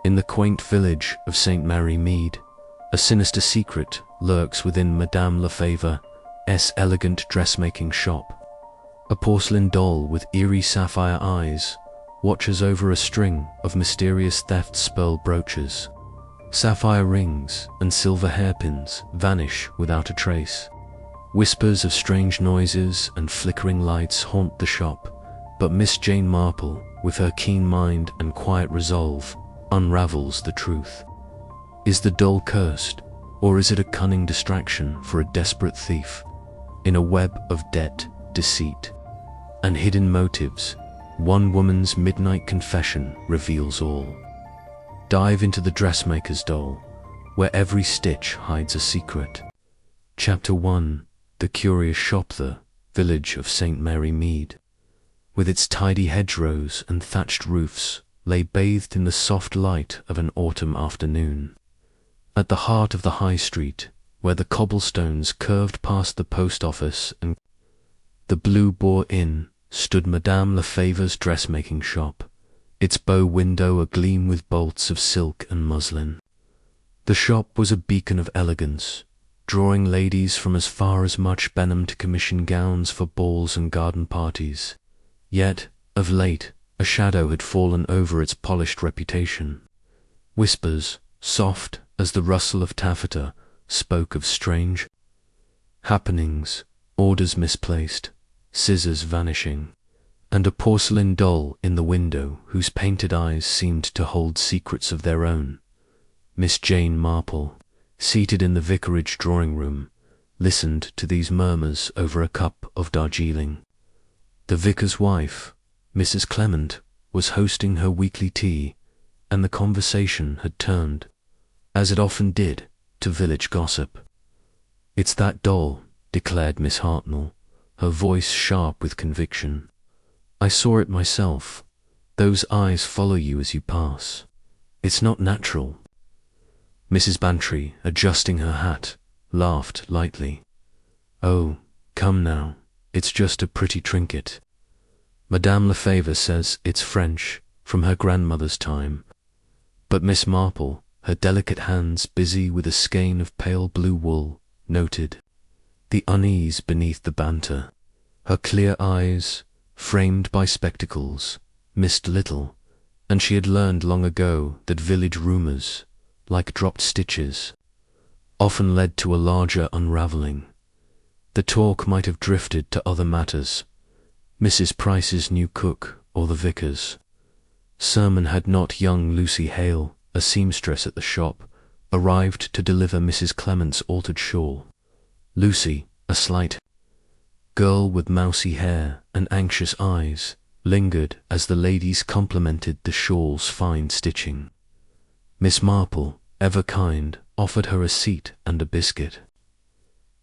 In the quaint village of St. Mary Mead, a sinister secret lurks within Madame Lefebvre's elegant dressmaking shop. A porcelain doll with eerie sapphire eyes watches over a string of mysterious theft-pearl brooches. Sapphire rings and silver hairpins vanish without a trace. Whispers of strange noises and flickering lights haunt the shop, but Miss Jane Marple, with her keen mind and quiet resolve, unravels the truth. Is the doll cursed, or is it a cunning distraction for a desperate thief? In a web of debt, deceit, and hidden motives, one woman's midnight confession reveals all. Dive into the dressmaker's doll, where every stitch hides a secret. Chapter 1. The Curious Shop. The village of St. Mary Mead, with its tidy hedgerows and thatched roofs, lay bathed in the soft light of an autumn afternoon. At the heart of the high street, where the cobblestones curved past the post office and the Blue Boar Inn, stood Madame Lefebvre's dressmaking shop, its bow window agleam with bolts of silk and muslin. The shop was a beacon of elegance, drawing ladies from as far as Much Benham to commission gowns for balls and garden parties. Yet, of late, a shadow had fallen over its polished reputation. Whispers, soft as the rustle of taffeta, spoke of strange happenings, orders misplaced, scissors vanishing, and a porcelain doll in the window whose painted eyes seemed to hold secrets of their own. Miss Jane Marple, seated in the vicarage drawing-room, listened to these murmurs over a cup of Darjeeling. The vicar's wife, Mrs. Clement, was hosting her weekly tea, and the conversation had turned, as it often did, to village gossip. "It's that doll," declared Miss Hartnell, her voice sharp with conviction. "I saw it myself. Those eyes follow you as you pass. It's not natural." Mrs. Bantry, adjusting her hat, laughed lightly. "Oh, come now, it's just a pretty trinket. Madame Lefebvre says it's French, from her grandmother's time." But Miss Marple, her delicate hands busy with a skein of pale blue wool, noted the unease beneath the banter. Her clear eyes, framed by spectacles, missed little, and she had learned long ago that village rumours, like dropped stitches, often led to a larger unravelling. The talk might have drifted to other matters, Mrs. Price's new cook or the vicar's sermon, had not young Lucy Hale, a seamstress at the shop, arrived to deliver Mrs. Clement's altered shawl. Lucy, a slight girl with mousy hair and anxious eyes, lingered as the ladies complimented the shawl's fine stitching. Miss Marple, ever kind, offered her a seat and a biscuit.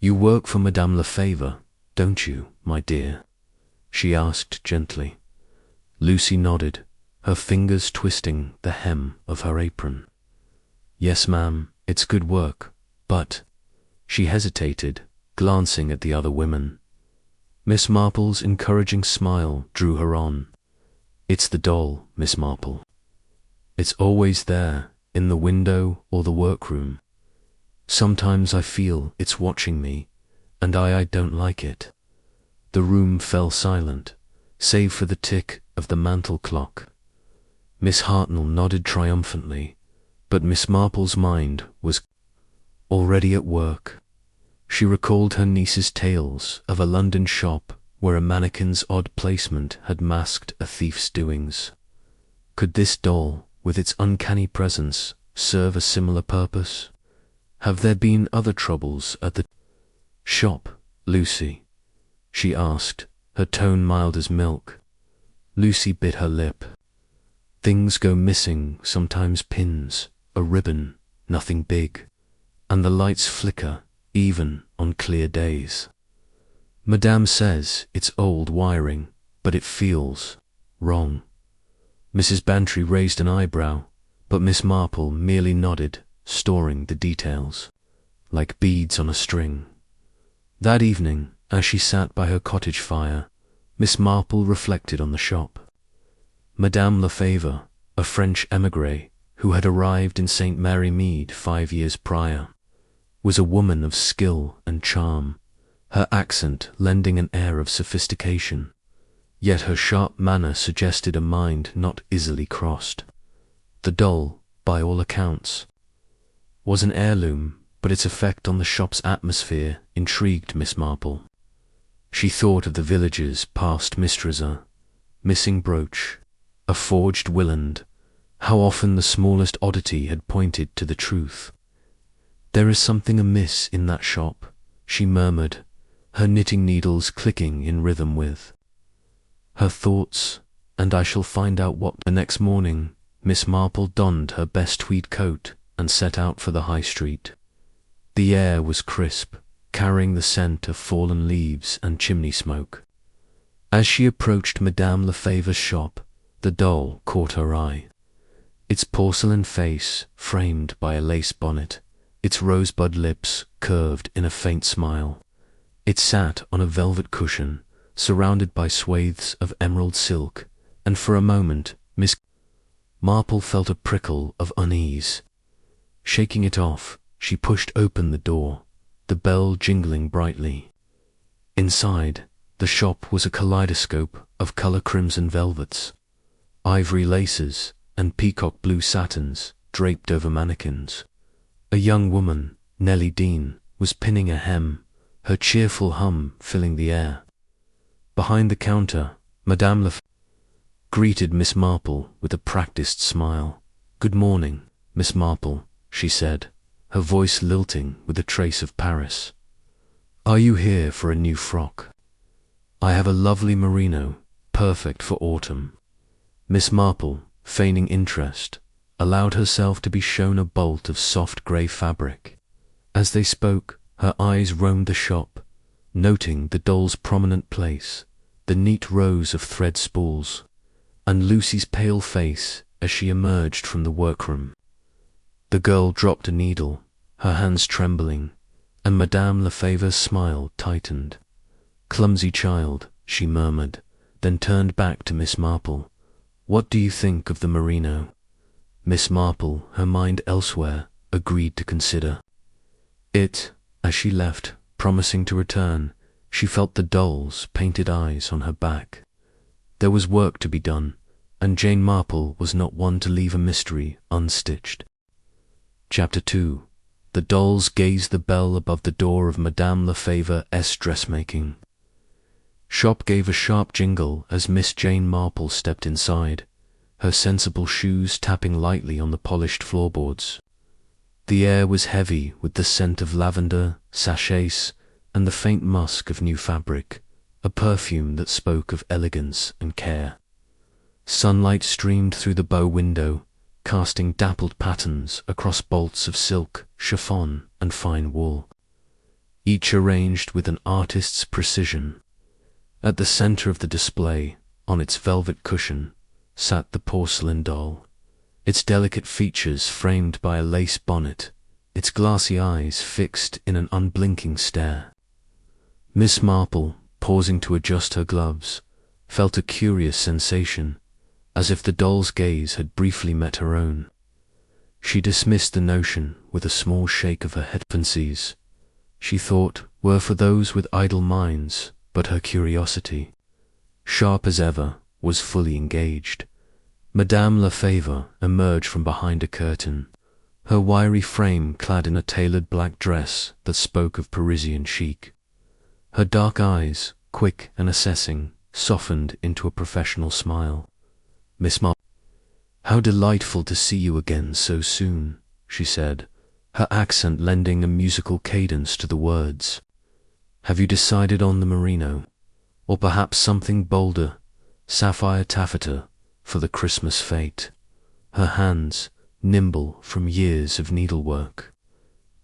"You work for Madame Lefebvre, don't you, my dear?" she asked gently. Lucy nodded, her fingers twisting the hem of her apron. "Yes, ma'am, it's good work, but—" She hesitated, glancing at the other women. Miss Marple's encouraging smile drew her on. "It's the doll, Miss Marple. It's always there, in the window or the workroom. Sometimes I feel it's watching me, and I don't like it." The room fell silent, save for the tick of the mantel clock. Miss Hartnell nodded triumphantly, but Miss Marple's mind was already at work. She recalled her niece's tales of a London shop where a mannequin's odd placement had masked a thief's doings. Could this doll, with its uncanny presence, serve a similar purpose? "Have there been other troubles at the shop, Lucy?" she asked, her tone mild as milk. Lucy bit her lip. "Things go missing, sometimes pins, a ribbon, nothing big, and the lights flicker, even on clear days. Madame says it's old wiring, but it feels wrong." Mrs. Bantry raised an eyebrow, but Miss Marple merely nodded, storing the details, like beads on a string. That evening, as she sat by her cottage fire, Miss Marple reflected on the shop. Madame Lefebvre, a French émigré, who had arrived in St. Mary Mead 5 years prior, was a woman of skill and charm, her accent lending an air of sophistication, yet her sharp manner suggested a mind not easily crossed. The doll, by all accounts, was an heirloom, but its effect on the shop's atmosphere intrigued Miss Marple. She thought of the village's past mistresses, missing brooch, a forged willand. How often the smallest oddity had pointed to the truth. "There is something amiss in that shop," she murmured, her knitting needles clicking in rhythm with her thoughts, "and I shall find out what." The next morning, Miss Marple donned her best tweed coat and set out for the high street. The air was crisp, carrying the scent of fallen leaves and chimney smoke. As she approached Madame Lefever's shop, the doll caught her eye. Its porcelain face framed by a lace bonnet, its rosebud lips curved in a faint smile. It sat on a velvet cushion, surrounded by swathes of emerald silk, and for a moment Miss Marple felt a prickle of unease. Shaking it off, she pushed open the door, the bell jingling brightly. Inside, the shop was a kaleidoscope of color crimson velvets, ivory laces, and peacock blue satins draped over mannequins. A young woman, Nellie Dean, was pinning a hem, her cheerful hum filling the air. Behind the counter, Madame Lefevre greeted Miss Marple with a practiced smile. "Good morning, Miss Marple," she said, her voice lilting with a trace of Paris. "Are you here for a new frock? I have a lovely merino, perfect for autumn." Miss Marple, feigning interest, allowed herself to be shown a bolt of soft grey fabric. As they spoke, her eyes roamed the shop, noting the doll's prominent place, the neat rows of thread spools, and Lucy's pale face as she emerged from the workroom. The girl dropped a needle, her hands trembling, and Madame Lefever's smile tightened. "Clumsy child," she murmured, then turned back to Miss Marple. "What do you think of the merino?" Miss Marple, her mind elsewhere, agreed to consider it. As she left, promising to return, she felt the doll's painted eyes on her back. There was work to be done, and Jane Marple was not one to leave a mystery unstitched. Chapter 2. The dolls gazed the bell above the door of Madame Lefever's dressmaking. Shop gave a sharp jingle as Miss Jane Marple stepped inside, her sensible shoes tapping lightly on the polished floorboards. The air was heavy with the scent of lavender, sachets, and the faint musk of new fabric, a perfume that spoke of elegance and care. Sunlight streamed through the bow window, casting dappled patterns across bolts of silk, chiffon, and fine wool, each arranged with an artist's precision. At the center of the display, on its velvet cushion, sat the porcelain doll, its delicate features framed by a lace bonnet, its glassy eyes fixed in an unblinking stare. Miss Marple, pausing to adjust her gloves, felt a curious sensation, as if the doll's gaze had briefly met her own. She dismissed the notion with a small shake of her head. Fancies, she thought, were for those with idle minds, but her curiosity, sharp as ever, was fully engaged. Madame Lefevre emerged from behind a curtain, her wiry frame clad in a tailored black dress that spoke of Parisian chic. Her dark eyes, quick and assessing, softened into a professional smile. "Miss Marple, how delightful to see you again so soon," she said, her accent lending a musical cadence to the words. "Have you decided on the merino, or perhaps something bolder, sapphire taffeta, for the Christmas fete?" Her hands, nimble from years of needlework,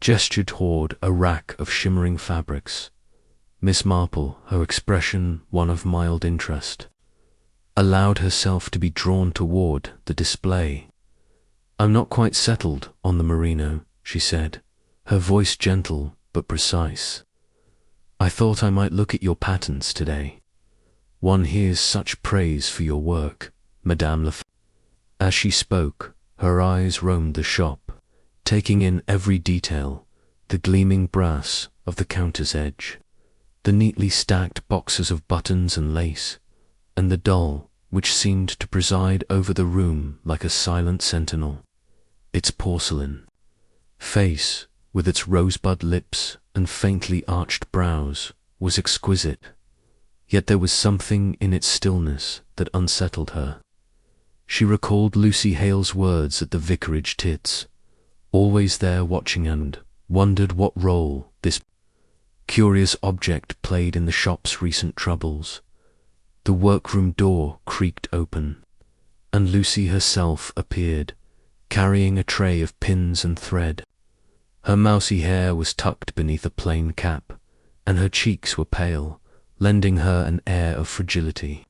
gestured toward a rack of shimmering fabrics. Miss Marple, her expression one of mild interest, allowed herself to be drawn toward the display. "I'm not quite settled on the merino," she said, her voice gentle but precise. "I thought I might look at your patterns today. One hears such praise for your work, Madame Lefevre." As she spoke, Her eyes roamed the shop, taking in every detail, the gleaming brass of the counter's edge, the neatly stacked boxes of buttons and lace, and the doll which seemed to preside over the room like a silent sentinel. Its porcelain face, with its rosebud lips and faintly arched brows, was exquisite, yet there was something in its stillness that unsettled her. She recalled Lucy Hale's words at the vicarage tits, always there watching, and wondered what role this curious object played in the shop's recent troubles. The workroom door creaked open, and Lucy herself appeared, carrying a tray of pins and thread. Her mousy hair was tucked beneath a plain cap, and her cheeks were pale, lending her an air of fragility.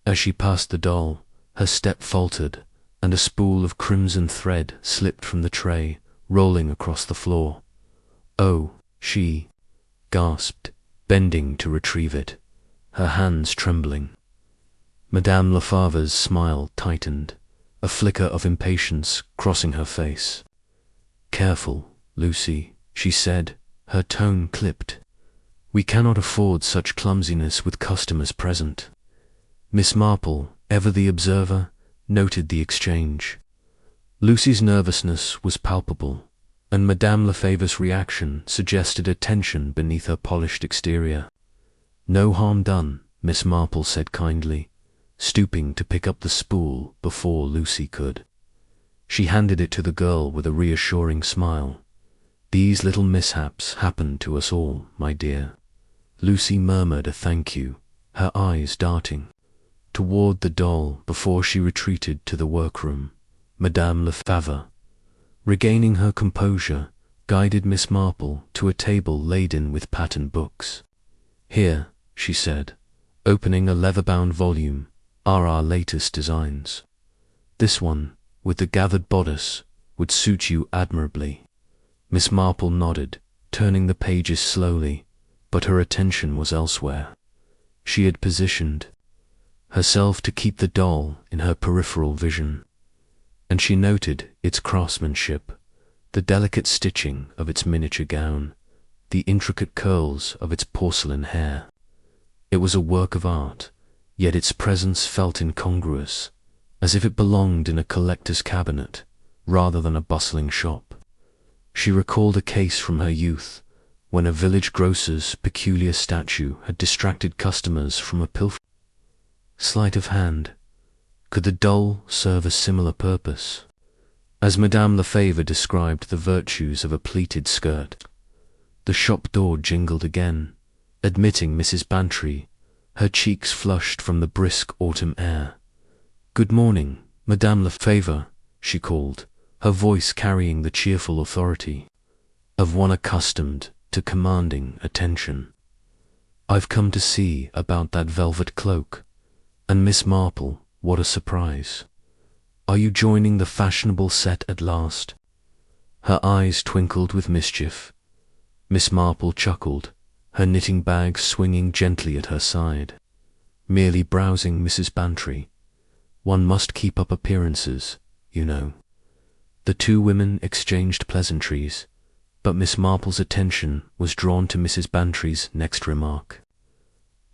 As she passed the doll, her step faltered, and a spool of crimson thread slipped from the tray, rolling across the floor. "Oh," she gasped, bending to retrieve it, her hands trembling. Madame Lefebvre's smile tightened, a flicker of impatience crossing her face. "Careful, Lucy," she said, her tone clipped. "We cannot afford such clumsiness with customers present." Miss Marple, ever the observer, noted the exchange. Lucy's nervousness was palpable, and Madame Lefebvre's reaction suggested a tension beneath her polished exterior. "No harm done," Miss Marple said kindly, stooping to pick up the spool before Lucy could. She handed it to the girl with a reassuring smile. "These little mishaps happen to us all, my dear." Lucy murmured a thank you, her eyes darting toward the doll before she retreated to the workroom. Madame Lefebvre, regaining her composure, guided Miss Marple to a table laden with pattern books. "Here," she said, opening a leather-bound volume, "are our latest designs. This one, with the gathered bodice, would suit you admirably." Miss Marple nodded, turning the pages slowly, but her attention was elsewhere. She had positioned herself to keep the doll in her peripheral vision, and she noted its craftsmanship, the delicate stitching of its miniature gown, the intricate curls of its porcelain hair. It was a work of art, yet its presence felt incongruous, as if it belonged in a collector's cabinet rather than a bustling shop. She recalled a case from her youth, when a village grocer's peculiar statue had distracted customers from a pilfer. Sleight of hand. Could the doll serve a similar purpose? As Madame Lefebvre described the virtues of a pleated skirt, the shop door jingled again, admitting Mrs. Bantry, her cheeks flushed from the brisk autumn air. "Good morning, Madame Lefebvre," she called, her voice carrying the cheerful authority of one accustomed to commanding attention. "I've come to see about that velvet cloak. And Miss Marple, what a surprise. Are you joining the fashionable set at last?" Her eyes twinkled with mischief. Miss Marple chuckled, her knitting bag swinging gently at her side. "Merely browsing, Mrs. Bantry. One must keep up appearances, you know." The two women exchanged pleasantries, but Miss Marple's attention was drawn to Mrs. Bantry's next remark.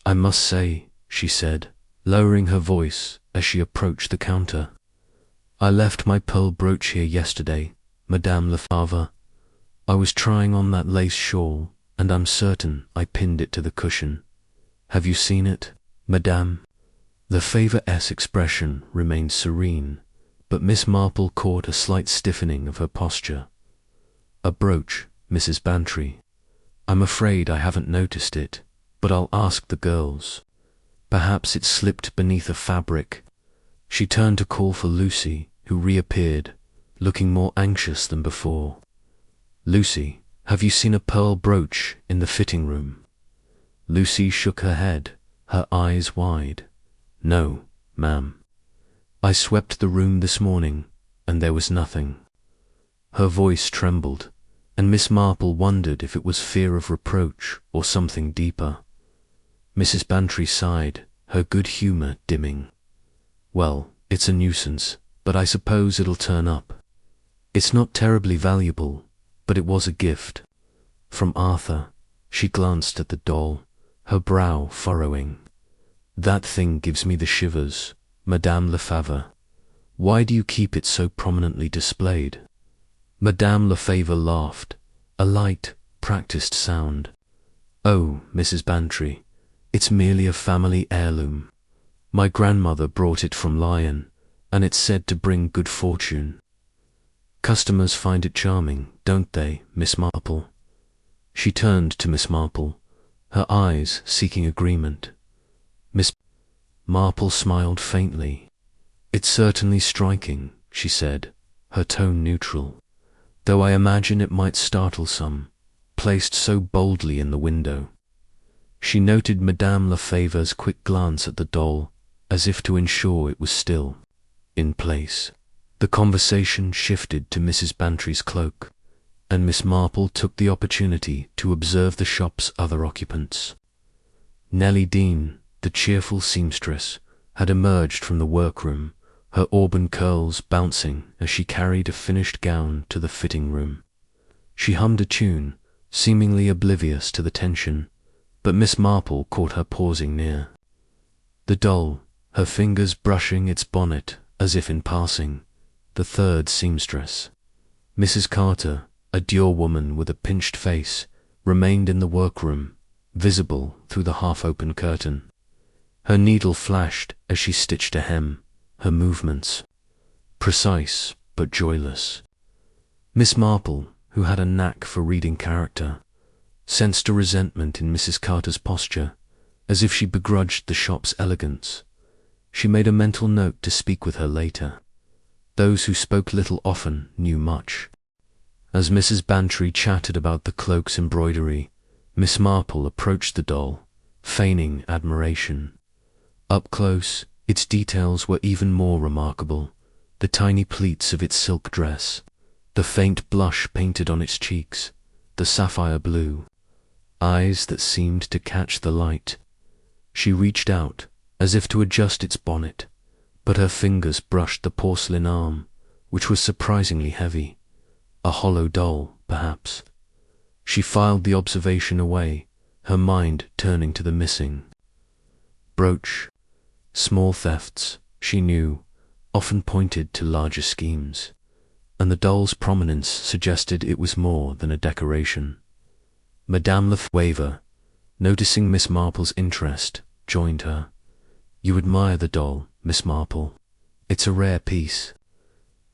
"I must say," she said, lowering her voice as she approached the counter, "I left my pearl brooch here yesterday, Madame Lefebvre. I was trying on that lace shawl, and I'm certain I pinned it to the cushion. Have you seen it, Madame?" Lefebvre's expression remained serene, but Miss Marple caught a slight stiffening of her posture. "A brooch, Mrs. Bantry. I'm afraid I haven't noticed it, but I'll ask the girls. Perhaps it slipped beneath a fabric." She turned to call for Lucy, who reappeared, looking more anxious than before. "Lucy, have you seen a pearl brooch in the fitting room?" Lucy shook her head, her eyes wide. "No, ma'am. I swept the room this morning, and there was nothing." Her voice trembled, and Miss Marple wondered if it was fear of reproach or something deeper. Mrs. Bantry sighed, her good humour dimming. "Well, it's a nuisance, but I suppose it'll turn up. It's not terribly valuable, but it was a gift. From Arthur. She glanced at the doll, her brow furrowing. That thing gives me the shivers, Madame Lefebvre. Why do you keep it so prominently displayed? Madame Lefebvre laughed, a light, practiced sound. Oh, Mrs. Bantry, it's merely a family heirloom. My grandmother brought it from Lyon, and it's said to bring good fortune. Customers find it charming, don't they, Miss Marple? She turned to Miss Marple, her eyes seeking agreement. Miss Marple smiled faintly. It's certainly striking, she said, her tone neutral, though I imagine it might startle some, placed so boldly in the window. She noted Madame Lefebvre's quick glance at the doll, as if to ensure it was still in place. The conversation shifted to Mrs. Bantry's cloak, and Miss Marple took the opportunity to observe the shop's other occupants. Nellie Dean, the cheerful seamstress, had emerged from the workroom, her auburn curls bouncing as she carried a finished gown to the fitting room. She hummed a tune, seemingly oblivious to the tension, but Miss Marple caught her pausing near. The doll, her fingers brushing its bonnet as if in passing, the third seamstress. Mrs. Carter, a dour woman with a pinched face, remained in the workroom, visible through the half-open curtain. Her needle flashed as she stitched a hem, her movements precise but joyless. Miss Marple, who had a knack for reading character, sensed a resentment in Mrs. Carter's posture, as if she begrudged the shop's elegance. She made a mental note to speak with her later. Those who spoke little often knew much. As Mrs. Bantry chatted about the cloak's embroidery, Miss Marple approached the doll, feigning admiration. Up close, its details were even more remarkable, the tiny pleats of its silk dress, the faint blush painted on its cheeks, the sapphire blue eyes that seemed to catch the light. She reached out, as if to adjust its bonnet, but her fingers brushed the porcelain arm, which was surprisingly heavy. A hollow doll, perhaps. She filed the observation away, her mind turning to the missing brooch. Small thefts, she knew, often pointed to larger schemes, and the doll's prominence suggested it was more than a decoration. Madame Lefebvre, noticing Miss Marple's interest, joined her. You admire the doll, Miss Marple. It's a rare piece.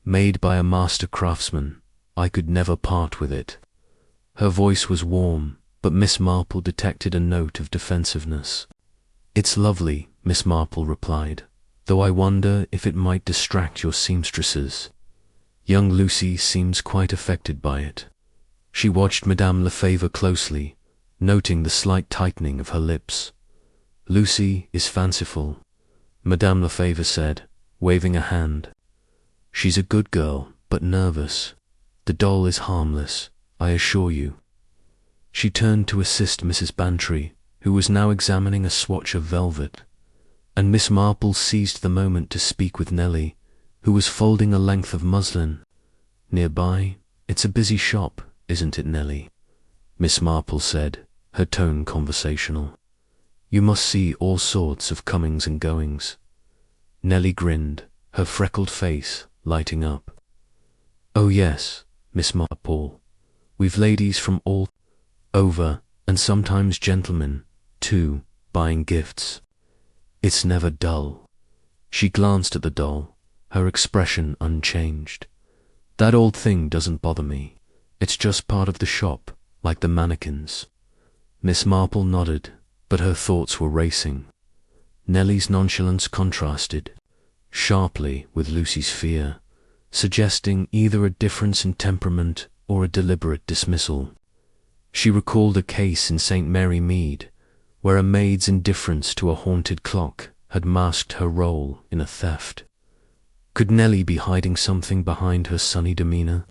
Made by a master craftsman, I could never part with it. Her voice was warm, but Miss Marple detected a note of defensiveness. It's lovely, Miss Marple replied, though I wonder if it might distract your seamstresses. Young Lucy seems quite affected by it. She watched Madame Lefebvre closely, noting the slight tightening of her lips. Lucy is fanciful, Madame Lefebvre said, waving a hand. She's a good girl, but nervous. The doll is harmless, I assure you. She turned to assist Mrs. Bantry, who was now examining a swatch of velvet, and Miss Marple seized the moment to speak with Nellie, who was folding a length of muslin. Nearby, it's a busy shop, isn't it, Nellie? Miss Marple said, her tone conversational. You must see all sorts of comings and goings. Nellie grinned, her freckled face lighting up. Oh yes, Miss Marple, we've ladies from all over, and sometimes gentlemen, too, buying gifts. It's never dull. She glanced at the doll, her expression unchanged. That old thing doesn't bother me. It's just part of the shop, like the mannequins. Miss Marple nodded, but her thoughts were racing. Nellie's nonchalance contrasted sharply with Lucy's fear, suggesting either a difference in temperament or a deliberate dismissal. She recalled a case in St. Mary Mead, where a maid's indifference to a haunted clock had masked her role in a theft. Could Nellie be hiding something behind her sunny demeanour?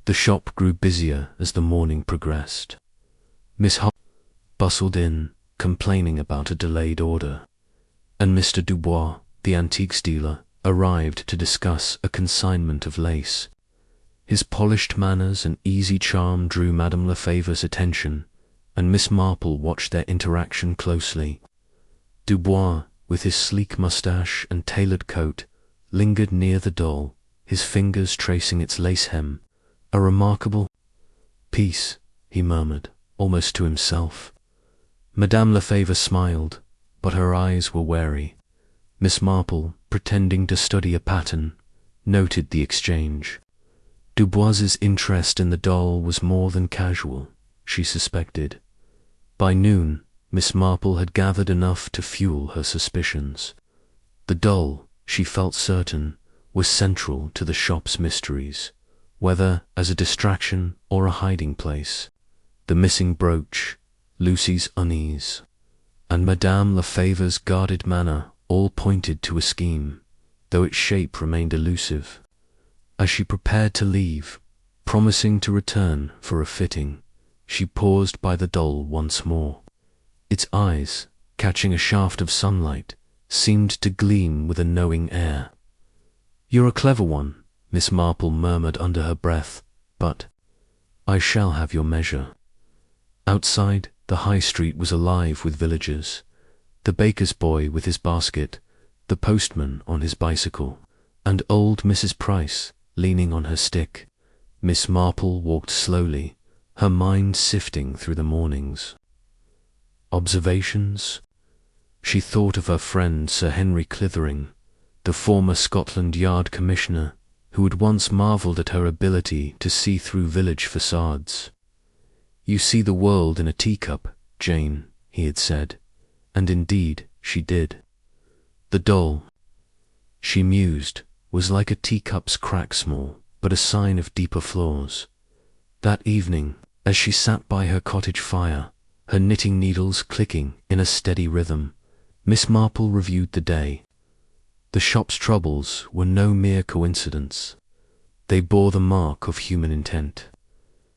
The shop grew busier as the morning progressed. Miss Hart bustled in, complaining about a delayed order, and Mr. Dubois, the antiques dealer, arrived to discuss a consignment of lace. His polished manners and easy charm drew Madame Lefever's attention, and Miss Marple watched their interaction closely. Dubois, with his sleek moustache and tailored coat, lingered near the doll, his fingers tracing its lace hem. "A remarkable piece," he murmured, almost to himself. Madame Lefevre smiled, but her eyes were wary. Miss Marple, pretending to study a pattern, noted the exchange. Dubois's interest in the doll was more than casual, she suspected. By noon, Miss Marple had gathered enough to fuel her suspicions. The doll, she felt certain, was central to the shop's mysteries, whether as a distraction or a hiding place. The missing brooch, Lucy's unease, and Madame Lefevre's guarded manner all pointed to a scheme, though its shape remained elusive. As she prepared to leave, promising to return for a fitting, she paused by the doll once more. Its eyes, catching a shaft of sunlight, seemed to gleam with a knowing air. "You're a clever one," Miss Marple murmured under her breath, "but I shall have your measure." Outside, the high street was alive with villagers. The baker's boy with his basket, the postman on his bicycle, and old Mrs. Price leaning on her stick. Miss Marple walked slowly, her mind sifting through the mornings. Observations? She thought of her friend Sir Henry Clithering, the former Scotland Yard Commissioner, who had once marvelled at her ability to see through village facades. "You see the world in a teacup, Jane," he had said, and indeed she did. The doll, she mused, was like a teacup's crack small, but a sign of deeper flaws. That evening, as she sat by her cottage fire, her knitting needles clicking in a steady rhythm, Miss Marple reviewed the day. The shop's troubles were no mere coincidence. They bore the mark of human intent.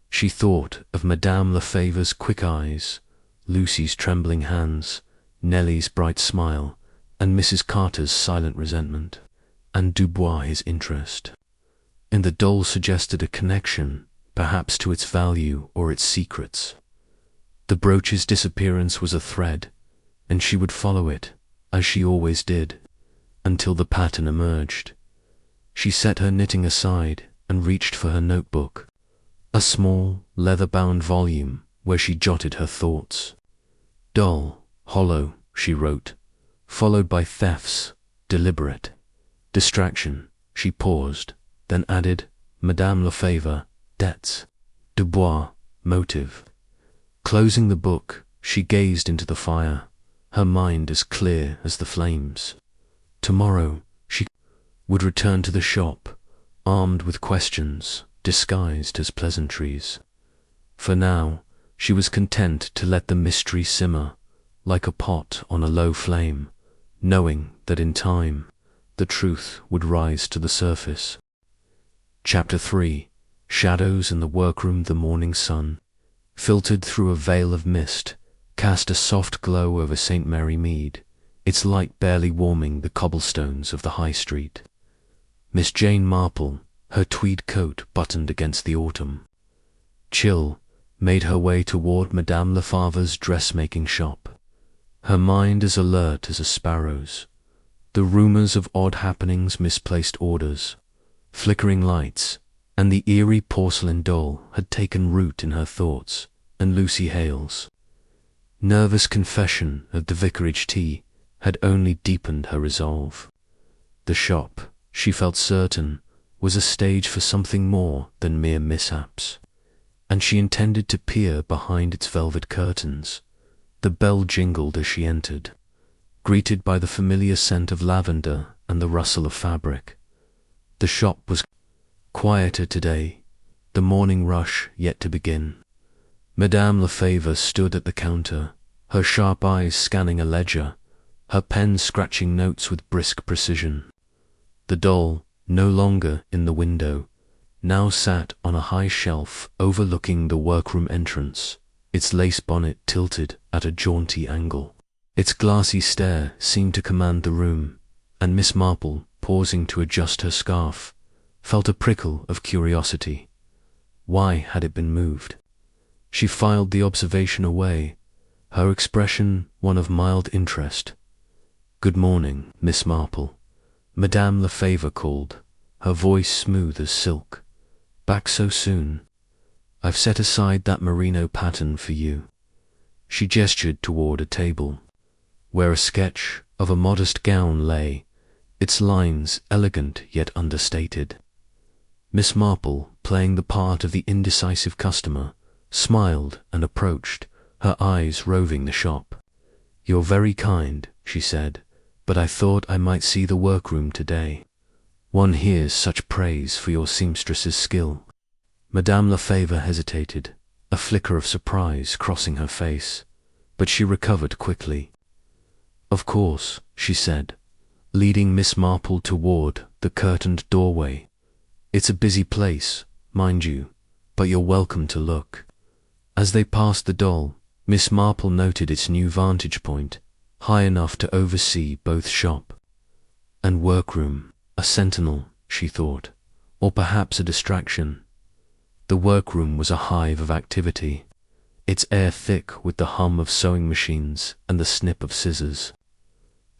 She thought of Madame Lefevre's quick eyes, Lucy's trembling hands, Nellie's bright smile, and Mrs. Carter's silent resentment, and Dubois' his interest. And the doll suggested a connection, perhaps to its value or its secrets. The brooch's disappearance was a thread, and she would follow it, as she always did, until the pattern emerged. She set her knitting aside and reached for her notebook, a small, leather-bound volume where she jotted her thoughts. "Dull, hollow," she wrote, followed by thefts, deliberate. "Distraction," she paused, then added, "Madame Lefevre, debts." Dubois, motive. Closing the book, she gazed into the fire, her mind as clear as the flames. Tomorrow, she would return to the shop, armed with questions, disguised as pleasantries. For now, she was content to let the mystery simmer, like a pot on a low flame, knowing that in time, the truth would rise to the surface. Chapter 3. Shadows in the workroom. The morning sun, filtered through a veil of mist, cast a soft glow over St. Mary Mead, its light barely warming the cobblestones of the high street. Miss Jane Marple, her tweed coat buttoned against the autumn chill, made her way toward Madame Lefevre's dressmaking shop, her mind as alert as a sparrow's. The rumours of odd happenings, misplaced orders, flickering lights, and the eerie porcelain doll had taken root in her thoughts, and Lucy Hale's nervous confession at the vicarage tea had only deepened her resolve. The shop, she felt certain, was a stage for something more than mere mishaps, and she intended to peer behind its velvet curtains. The bell jingled as she entered, greeted by the familiar scent of lavender and the rustle of fabric. The shop was quieter today, the morning rush yet to begin. Madame Lefevre stood at the counter, her sharp eyes scanning a ledger, her pen scratching notes with brisk precision. The doll, no longer in the window, now sat on a high shelf overlooking the workroom entrance, its lace bonnet tilted at a jaunty angle. Its glassy stare seemed to command the room, and Miss Marple pausing to adjust her scarf, felt a prickle of curiosity. Why had it been moved? She filed the observation away, her expression one of mild interest. "Good morning, Miss Marple," Madame Lefevre called, her voice smooth as silk. "Back so soon? I've set aside that merino pattern for you." She gestured toward a table, where a sketch of a modest gown lay, its lines elegant yet understated. Miss Marple, playing the part of the indecisive customer, smiled and approached, her eyes roving the shop. "You're very kind," she said, "but I thought I might see the workroom today. One hears such praise for your seamstress's skill." Madame Lefevre hesitated, a flicker of surprise crossing her face, but she recovered quickly. "Of course," she said, leading Miss Marple toward the curtained doorway. "It's a busy place, mind you, but you're welcome to look." As they passed the doll, Miss Marple noted its new vantage point, high enough to oversee both shop and workroom. A sentinel, she thought, or perhaps a distraction. The workroom was a hive of activity, its air thick with the hum of sewing machines and the snip of scissors.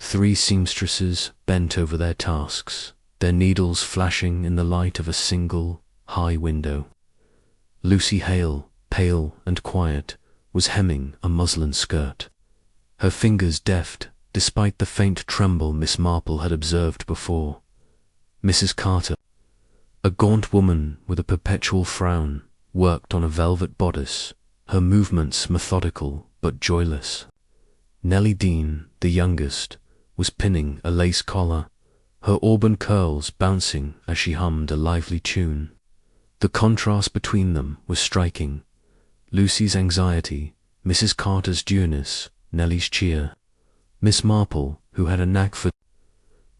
3 seamstresses bent over their tasks, their needles flashing in the light of a single, high window. Lucy Hale, pale and quiet, was hemming a muslin skirt, her fingers deft despite the faint tremble Miss Marple had observed before. Mrs. Carter, a gaunt woman with a perpetual frown, worked on a velvet bodice, her movements methodical but joyless. Nellie Dean, the youngest, was pinning a lace collar, her auburn curls bouncing as she hummed a lively tune. The contrast between them was striking. Lucy's anxiety, Mrs. Carter's dewness, Nellie's cheer. Miss Marple, who had a knack for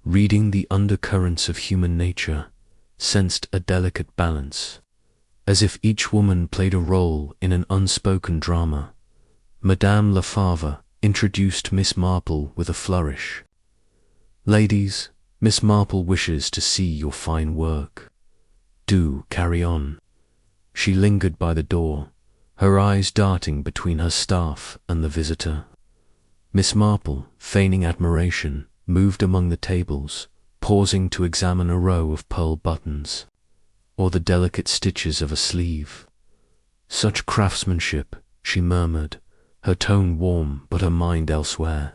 reading the undercurrents of human nature, sensed a delicate balance, as if each woman played a role in an unspoken drama. Madame Lefevre introduced Miss Marple with a flourish. "Ladies, Miss Marple wishes to see your fine work. Do carry on." She lingered by the door, her eyes darting between her staff and the visitor. Miss Marple, feigning admiration, moved among the tables, pausing to examine a row of pearl buttons, or the delicate stitches of a sleeve. "Such craftsmanship," she murmured, her tone warm but her mind elsewhere.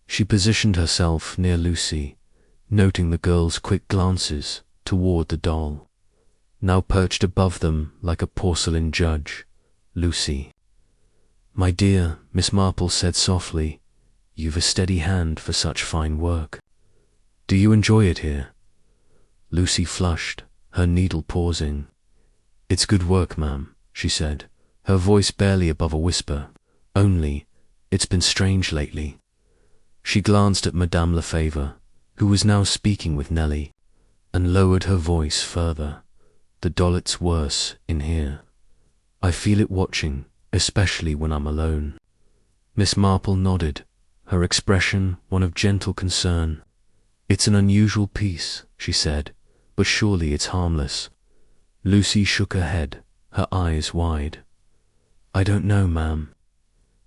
She positioned herself near Lucy, noting the girl's quick glances toward the doll. Now perched above them like a porcelain judge, Lucy. "My dear," Miss Marple said softly, "you've a steady hand for such fine work. Do you enjoy it here?" Lucy flushed, her needle pausing. "It's good work, ma'am," she said, her voice barely above a whisper. "Only, it's been strange lately." She glanced at Madame Lefevre, who was now speaking with Nellie, and lowered her voice further. "The dollet's worse in here. I feel it watching, especially when I'm alone." Miss Marple nodded, her expression one of gentle concern. "It's an unusual piece," she said, "but surely it's harmless." Lucy shook her head, her eyes wide. "I don't know, ma'am.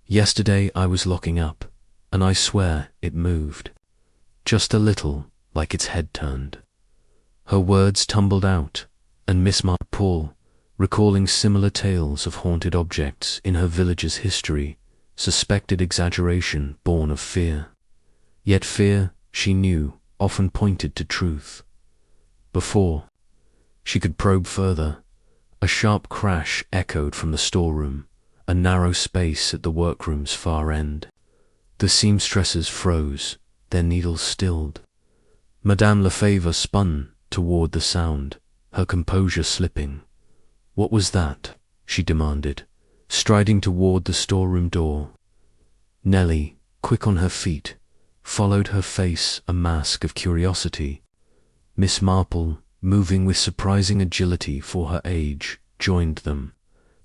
Yesterday I was locking up, and I swear it moved. Just a little, like its head turned." Her words tumbled out, and Miss Marple, recalling similar tales of haunted objects in her village's history, suspected exaggeration born of fear. Yet fear, she knew, often pointed to truth. Before she could probe further, a sharp crash echoed from the storeroom, a narrow space at the workroom's far end. The seamstresses froze, their needles stilled. Madame Lefevre spun toward the sound, her composure slipping. "What was that?" she demanded, striding toward the storeroom door. Nellie, quick on her feet, followed, her face a mask of curiosity. Miss Marple, moving with surprising agility for her age, joined them,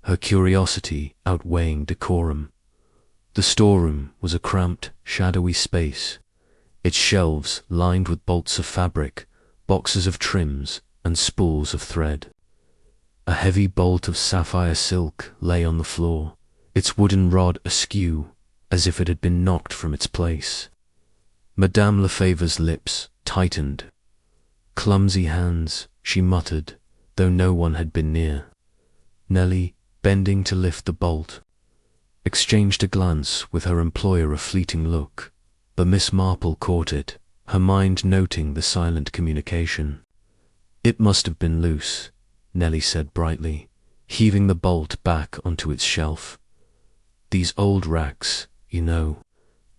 her curiosity outweighing decorum. The storeroom was a cramped, shadowy space, its shelves lined with bolts of fabric, boxes of trims, and spools of thread. A heavy bolt of sapphire silk lay on the floor, its wooden rod askew, as if it had been knocked from its place. Madame Lefever's lips tightened. "Clumsy hands," she muttered, though no one had been near. Nellie, bending to lift the bolt, exchanged a glance with her employer, a fleeting look, but Miss Marple caught it, her mind noting the silent communication. "It must have been loose," Nellie said brightly, heaving the bolt back onto its shelf. "These old racks, you know."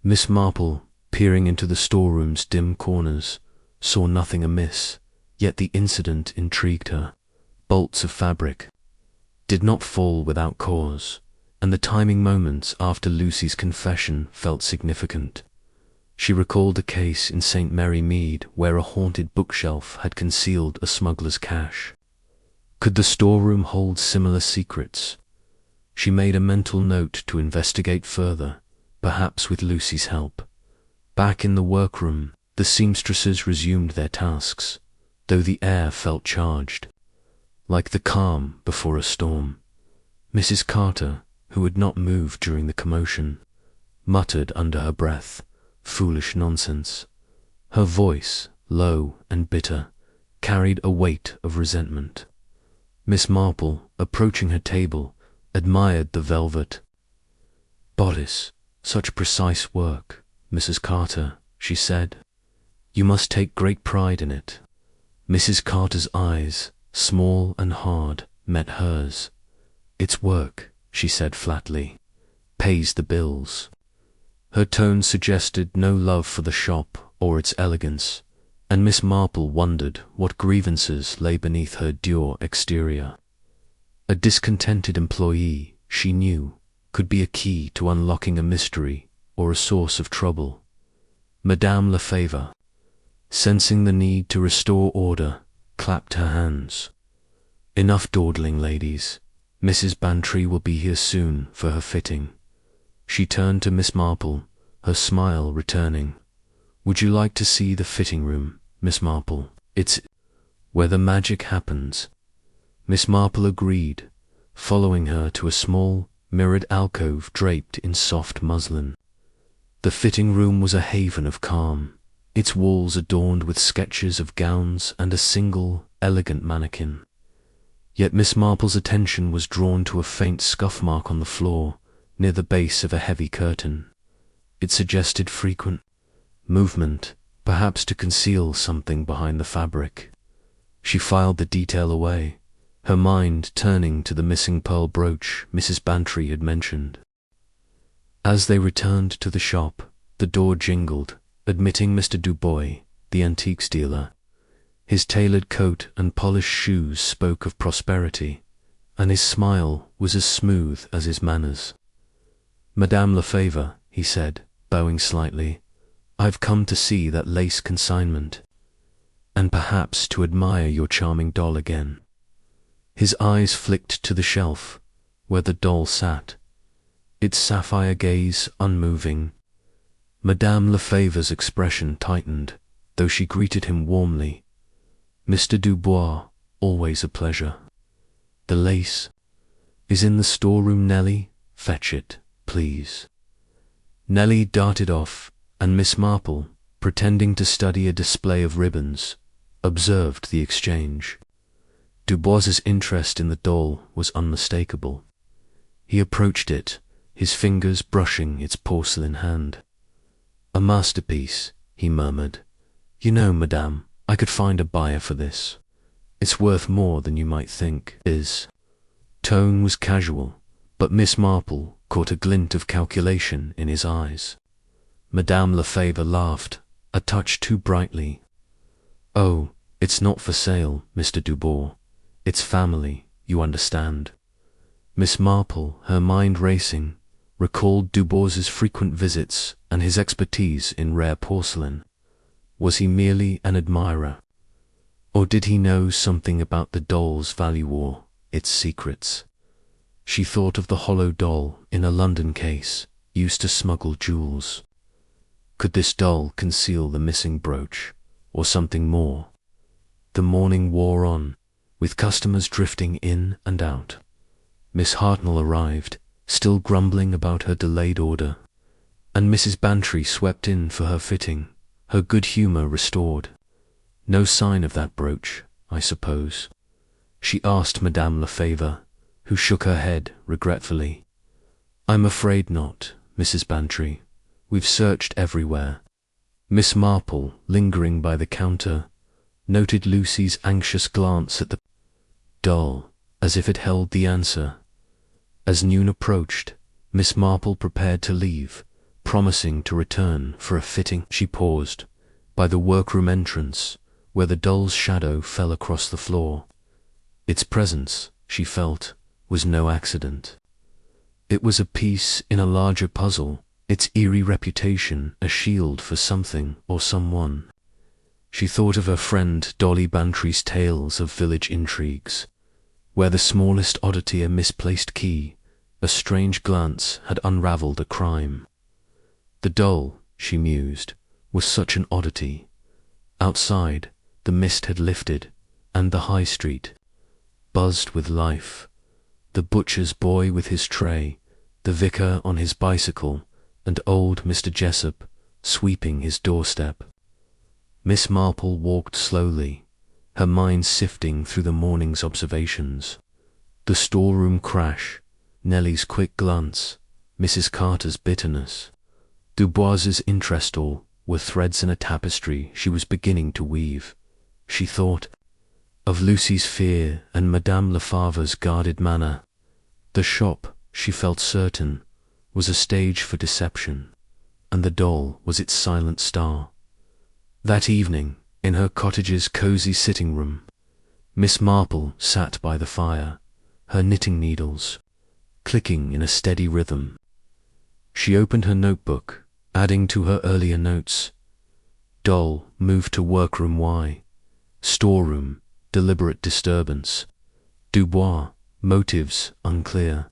Miss Marple, peering into the storeroom's dim corners, saw nothing amiss, yet the incident intrigued her. Bolts of fabric did not fall without cause, and the timing moments after Lucy's confession felt significant. She recalled a case in St. Mary Mead where a haunted bookshelf had concealed a smuggler's cache. Could the storeroom hold similar secrets? She made a mental note to investigate further, perhaps with Lucy's help. Back in the workroom, the seamstresses resumed their tasks, though the air felt charged, like the calm before a storm. Mrs. Carter, who had not moved during the commotion, muttered under her breath, "Foolish nonsense." Her voice, low and bitter, carried a weight of resentment. Miss Marple, approaching her table, admired the velvet bodice. "Such precise work, Mrs. Carter," she said. "You must take great pride in it." Mrs. Carter's eyes, small and hard, met hers. "It's work," she said flatly. "Pays the bills." Her tone suggested no love for the shop or its elegance, and Miss Marple wondered what grievances lay beneath her dour exterior. A discontented employee, she knew, could be a key to unlocking a mystery or a source of trouble. Madame Lefever, sensing the need to restore order, clapped her hands. "Enough dawdling, ladies. Mrs. Bantry will be here soon for her fitting." She turned to Miss Marple, her smile returning. "Would you like to see the fitting room, Miss Marple? It's where the magic happens." Miss Marple agreed, following her to a small, mirrored alcove draped in soft muslin. The fitting room was a haven of calm, its walls adorned with sketches of gowns and a single, elegant mannequin. Yet Miss Marple's attention was drawn to a faint scuff mark on the floor, near the base of a heavy curtain. It suggested frequent movement, perhaps to conceal something behind the fabric. She filed the detail away, her mind turning to the missing pearl brooch Mrs. Bantry had mentioned. As they returned to the shop, the door jingled, admitting Mr. Dubois, the antiques dealer. His tailored coat and polished shoes spoke of prosperity, and his smile was as smooth as his manners. "Madame Lefever," he said, bowing slightly, "I've come to see that lace consignment, and perhaps to admire your charming doll again." His eyes flicked to the shelf, where the doll sat, its sapphire gaze unmoving. Madame Lefever's expression tightened, though she greeted him warmly. "Mr. Dubois, always a pleasure." "The lace is in the storeroom, Nellie. Fetch it, please." Nellie darted off, and Miss Marple, pretending to study a display of ribbons, observed the exchange. Dubois's interest in the doll was unmistakable. He approached it, his fingers brushing its porcelain hand. "A masterpiece," he murmured. "You know, madame, I could find a buyer for this. It's worth more than you might think." His tone was casual, but Miss Marple caught a glint of calculation in his eyes. Madame Lefever laughed, a touch too brightly. "Oh, it's not for sale, Mr. Dubois. It's family, you understand." Miss Marple, her mind racing, recalled Dubois's frequent visits and his expertise in rare porcelain. Was he merely an admirer? Or did he know something about the doll's value or its secrets? She thought of the hollow doll in a London case, used to smuggle jewels. Could this doll conceal the missing brooch, or something more? The morning wore on, with customers drifting in and out. Miss Hartnell arrived, still grumbling about her delayed order, and Mrs. Bantry swept in for her fitting, her good humour restored. "No sign of that brooch, I suppose?" she asked Madame Lefebvre, who shook her head regretfully. "I'm afraid not, Mrs. Bantry. We've searched everywhere." Miss Marple, lingering by the counter, noted Lucy's anxious glance at the doll, as if it held the answer. As noon approached, Miss Marple prepared to leave, promising to return for a fitting. She paused by the workroom entrance, where the doll's shadow fell across the floor. Its presence, she felt, was no accident. It was a piece in a larger puzzle, its eerie reputation a shield for something or someone. She thought of her friend Dolly Bantry's tales of village intrigues, where the smallest oddity, a misplaced key, a strange glance, had unravelled a crime. The doll, she mused, was such an oddity. Outside, the mist had lifted, and the high street buzzed with life. The butcher's boy with his tray, the vicar on his bicycle, and old Mr. Jessup sweeping his doorstep. Miss Marple walked slowly, her mind sifting through the morning's observations. The storeroom crash, Nellie's quick glance, Mrs. Carter's bitterness, Dubois's interest, all were threads in a tapestry she was beginning to weave. She thought of Lucy's fear and Madame Lefebvre's guarded manner. The shop, she felt certain, was a stage for deception, and the doll was its silent star. That evening, in her cottage's cosy sitting room, Miss Marple sat by the fire, her knitting needles clicking in a steady rhythm. She opened her notebook, adding to her earlier notes. Doll moved to workroom Y. Storeroom, deliberate disturbance. Dubois, motives unclear.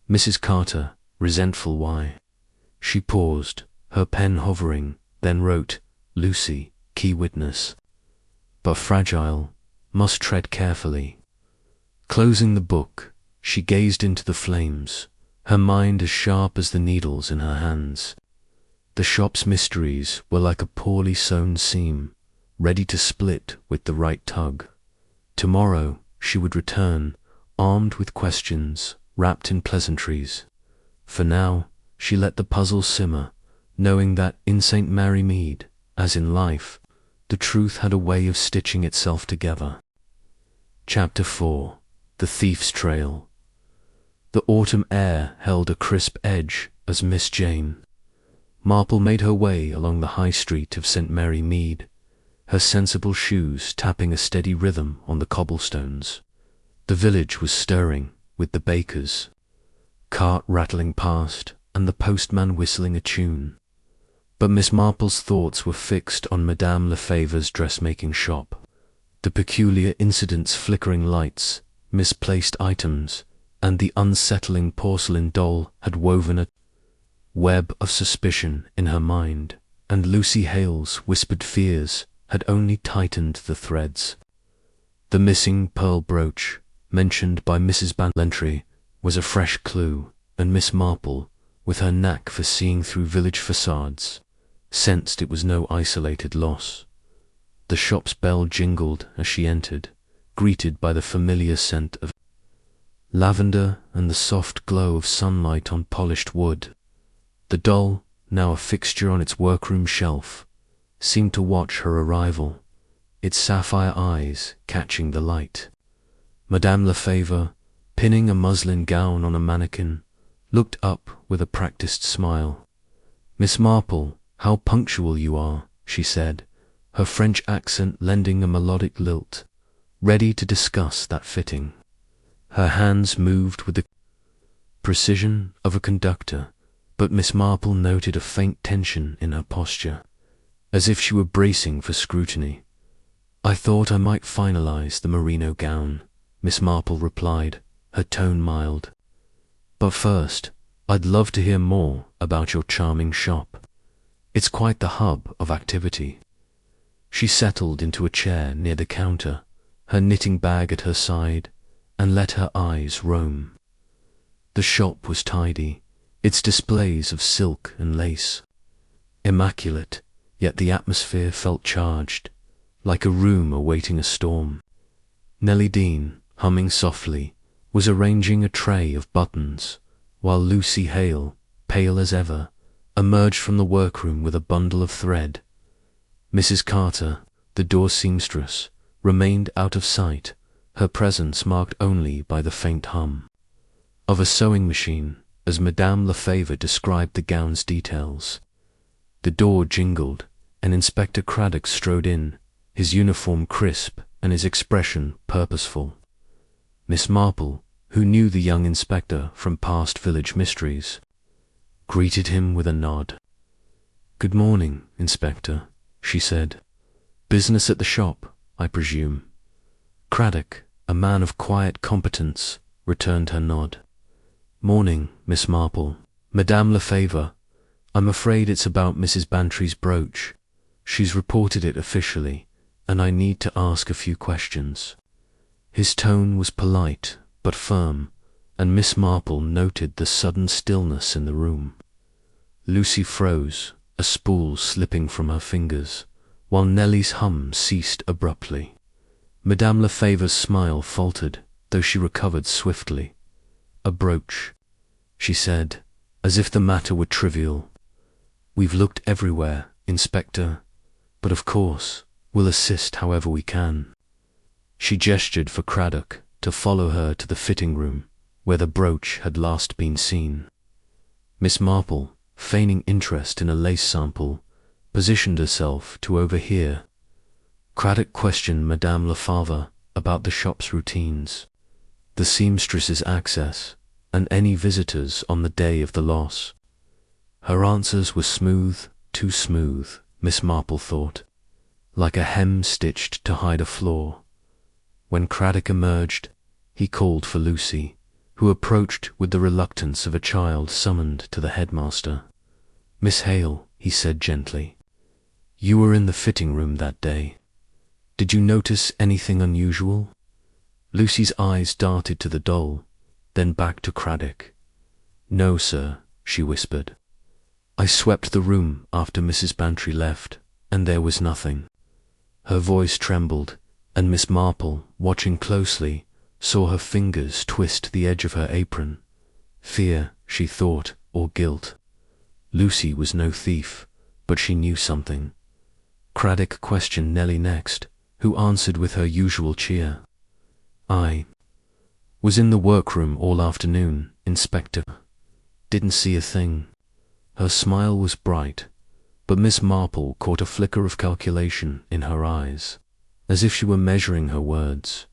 Mrs. Carter, resentful Y. She paused, her pen hovering, then wrote, Lucy, key witness. But fragile, must tread carefully. Closing the book, she gazed into the flames, her mind as sharp as the needles in her hands. The shop's mysteries were like a poorly sewn seam, ready to split with the right tug. Tomorrow she would return, armed with questions, wrapped in pleasantries. For now, she let the puzzle simmer, knowing that in St. Mary Mead, as in life, the truth had a way of stitching itself together. Chapter 4. The Thief's Trail. The autumn air held a crisp edge as Miss Jane Marple made her way along the high street of St. Mary Mead, her sensible shoes tapping a steady rhythm on the cobblestones. The village was stirring with the bakers, cart rattling past and the postman whistling a tune. But Miss Marple's thoughts were fixed on Madame Lefebvre's dressmaking shop. The peculiar incidents, flickering lights, misplaced items, and the unsettling porcelain doll had woven a web of suspicion in her mind, and Lucy Hale's whispered fears had only tightened the threads. The missing pearl brooch, mentioned by Mrs. Bantry, was a fresh clue, and Miss Marple, with her knack for seeing through village facades, sensed it was no isolated loss. The shop's bell jingled as she entered, greeted by the familiar scent of lavender and the soft glow of sunlight on polished wood. The doll, now a fixture on its workroom shelf, seemed to watch her arrival, its sapphire eyes catching the light. Madame Lefebvre, pinning a muslin gown on a mannequin, looked up with a practiced smile. "Miss Marple, how punctual you are," she said, her French accent lending a melodic lilt, ready to discuss that fitting. Her hands moved with the precision of a conductor, but Miss Marple noted a faint tension in her posture, as if she were bracing for scrutiny. "I thought I might finalize the merino gown," Miss Marple replied, her tone mild. "But first, I'd love to hear more about your charming shop. It's quite the hub of activity. She settled into a chair near the counter, her knitting bag at her side, and let her eyes roam. The shop was tidy, its displays of silk and lace. Immaculate, yet the atmosphere felt charged, like a room awaiting a storm. Nellie Dean, humming softly, was arranging a tray of buttons, while Lucy Hale, pale as ever, emerged from the workroom with a bundle of thread. Mrs. Carter, the door seamstress, remained out of sight, her presence marked only by the faint hum of a sewing machine, as Madame Lefevre described the gown's details. The door jingled, and Inspector Craddock strode in, his uniform crisp and his expression purposeful. Miss Marple, who knew the young inspector from past village mysteries, greeted him with a nod. "Good morning, Inspector," she said. "Business at the shop, I presume?" Craddock, a man of quiet competence, returned her nod. "Morning, Miss Marple. Madame Lefevre, I'm afraid it's about Mrs. Bantry's brooch. She's reported it officially, and I need to ask a few questions." His tone was polite but firm, and Miss Marple noted the sudden stillness in the room. Lucy froze, a spool slipping from her fingers, while Nellie's hum ceased abruptly. Madame Lefevre's smile faltered, though she recovered swiftly. "A brooch," she said, as if the matter were trivial. "We've looked everywhere, Inspector, but of course we'll assist however we can." She gestured for Craddock to follow her to the fitting room, where the brooch had last been seen. Miss Marple, feigning interest in a lace sample, positioned herself to overhear. Craddock questioned Madame Lefevre about the shop's routines, the seamstress's access, and any visitors on the day of the loss. Her answers were smooth, too smooth, Miss Marple thought, like a hem stitched to hide a flaw. When Craddock emerged, he called for Lucy, who approached with the reluctance of a child summoned to the headmaster. "Miss Hale," he said gently, "you were in the fitting room that day. Did you notice anything unusual?" Lucy's eyes darted to the doll, then back to Craddock. "No, sir," she whispered. "I swept the room after Mrs. Bantry left, and there was nothing." Her voice trembled, and Miss Marple, watching closely, saw her fingers twist the edge of her apron. Fear, she thought, or guilt. Lucy was no thief, but she knew something. Craddock questioned Nellie next, who answered with her usual cheer. "I was in the workroom all afternoon, Inspector. Didn't see a thing." Her smile was bright, but Miss Marple caught a flicker of calculation in her eyes, as if she were measuring her words.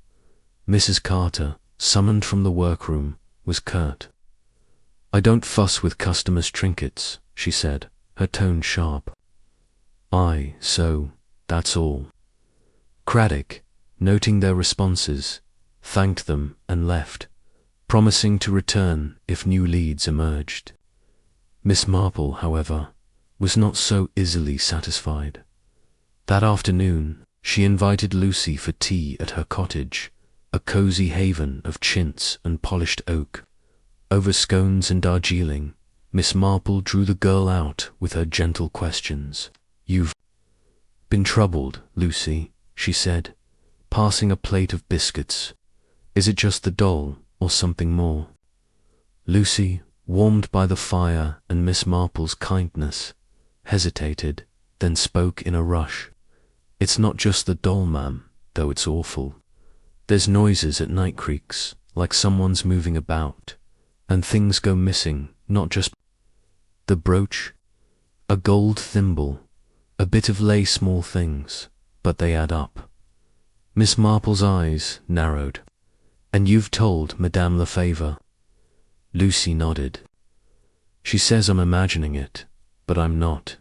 Mrs. Carter, summoned from the workroom, was curt. "I don't fuss with customers' trinkets," she said, her tone sharp. So, that's all." Craddock, noting their responses, thanked them and left, promising to return if new leads emerged. Miss Marple, however, was not so easily satisfied. That afternoon, she invited Lucy for tea at her cottage, a cosy haven of chintz and polished oak. Over scones and Darjeeling, Miss Marple drew the girl out with her gentle questions. "You've been troubled, Lucy," she said, passing a plate of biscuits. "Is it just the doll, or something more?" Lucy, warmed by the fire and Miss Marple's kindness, hesitated, then spoke in a rush. "It's not just the doll, ma'am, though it's awful. There's noises at Night Creeks, like someone's moving about, and things go missing, not just the brooch, a gold thimble, a bit of lace, small things, but they add up." Miss Marple's eyes narrowed. "And you've told Madame Lefevre?" Lucy nodded. "She says I'm imagining it, but I'm not.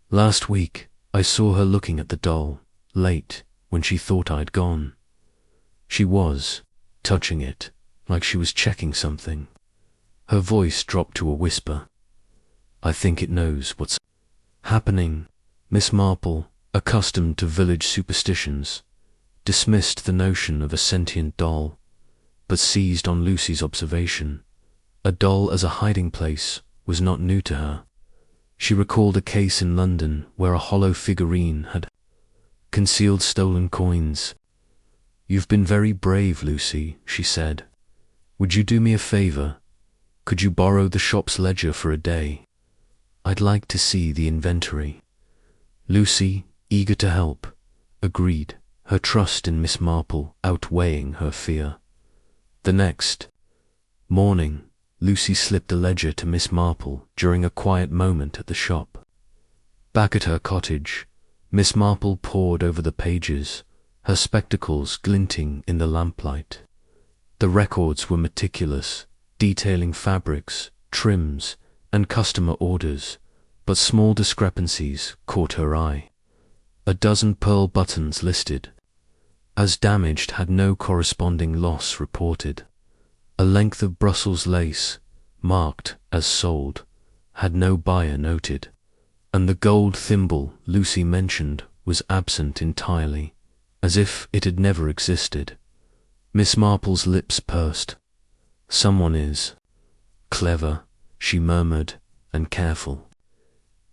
Last week, I saw her looking at the doll, late, when she thought I'd gone. She was, touching it, like she was checking something." Her voice dropped to a whisper. "I think it knows what's happening. Miss Marple, accustomed to village superstitions, dismissed the notion of a sentient doll, but seized on Lucy's observation. A doll as a hiding place was not new to her. She recalled a case in London where a hollow figurine had concealed stolen coins. "You've been very brave, Lucy," she said. "Would you do me a favor? Could you borrow the shop's ledger for a day? I'd like to see the inventory." Lucy, eager to help, agreed, her trust in Miss Marple outweighing her fear. The next morning, Lucy slipped a ledger to Miss Marple during a quiet moment at the shop. Back at her cottage, Miss Marple pored over the pages, her spectacles glinting in the lamplight. The records were meticulous, detailing fabrics, trims, and customer orders, but small discrepancies caught her eye. A dozen pearl buttons listed as damaged had no corresponding loss reported. A length of Brussels lace, marked as sold, had no buyer noted, and the gold thimble Lucy mentioned was absent entirely, as if it had never existed. Miss Marple's lips pursed. "Someone is clever," she murmured, "and careful."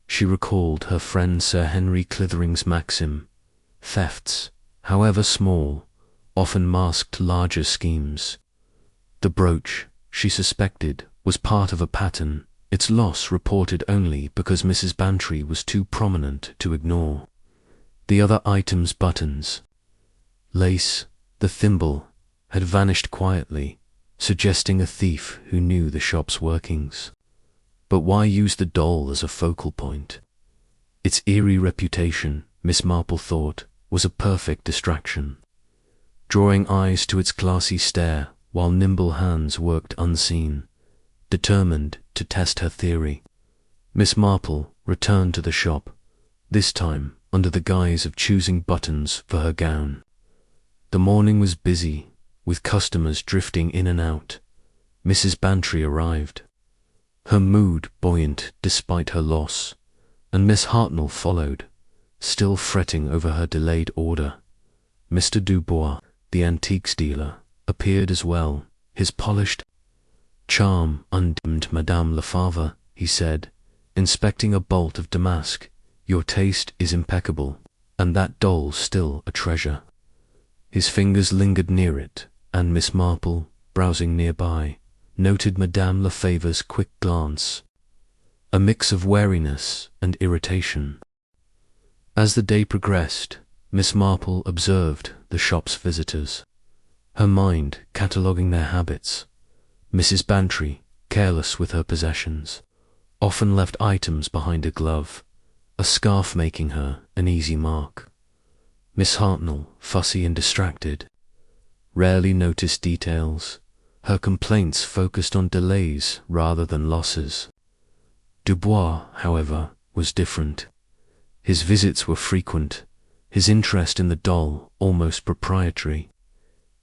She recalled her friend Sir Henry Clithering's maxim: thefts, however small, often masked larger schemes. The brooch, she suspected, was part of a pattern, its loss reported only because Mrs. Bantry was too prominent to ignore. The other items, buttons, lace, the thimble, had vanished quietly, suggesting a thief who knew the shop's workings. But why use the doll as a focal point? Its eerie reputation, Miss Marple thought, was a perfect distraction, drawing eyes to its glassy stare while nimble hands worked unseen, determined to test her theory. Miss Marple returned to the shop, this time under the guise of choosing buttons for her gown. The morning was busy, with customers drifting in and out. Mrs. Bantry arrived, her mood buoyant despite her loss, and Miss Hartnell followed, still fretting over her delayed order. Mr. Dubois, the antiques dealer, appeared as well, his polished charm undimmed. "Madame Lefavre," he said, inspecting a bolt of damask, "your taste is impeccable, and that doll's still a treasure." His fingers lingered near it, and Miss Marple, browsing nearby, noted Madame Lefavre's quick glance, a mix of wariness and irritation. As the day progressed, Miss Marple observed the shop's visitors, her mind cataloguing their habits. Mrs. Bantry, careless with her possessions, often left items behind a glove, a scarf making her an easy mark. Miss Hartnell, fussy and distracted, rarely noticed details. Her complaints focused on delays rather than losses. Dubois, however, was different. His visits were frequent, his interest in the doll almost proprietary.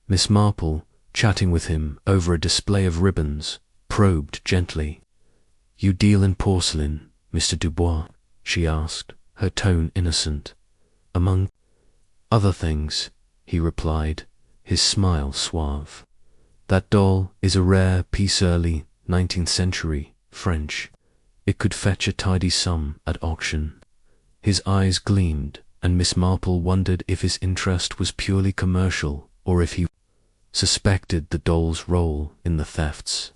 Miss Marple, chatting with him over a display of ribbons, probed gently. "You deal in porcelain, Mr. Dubois?" she asked, her tone innocent. "Among other things," he replied, his smile suave. "That doll is a rare piece, early 19th century, French. It could fetch a tidy sum at auction." His eyes gleamed, and Miss Marple wondered if his interest was purely commercial or if he suspected the doll's role in the thefts.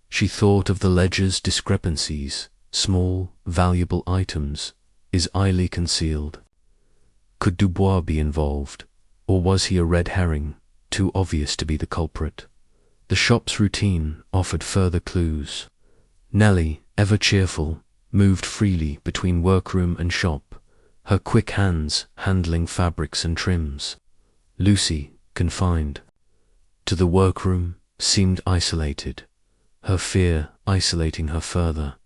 She thought of the ledger's discrepancies, small, valuable items, is highly concealed. Could Dubois be involved, or was he a red herring, too obvious to be the culprit? The shop's routine offered further clues. Nellie, ever cheerful, moved freely between workroom and shop, her quick hands handling fabrics and trims. Lucy, confined to the workroom, seemed isolated, her fear isolating her further.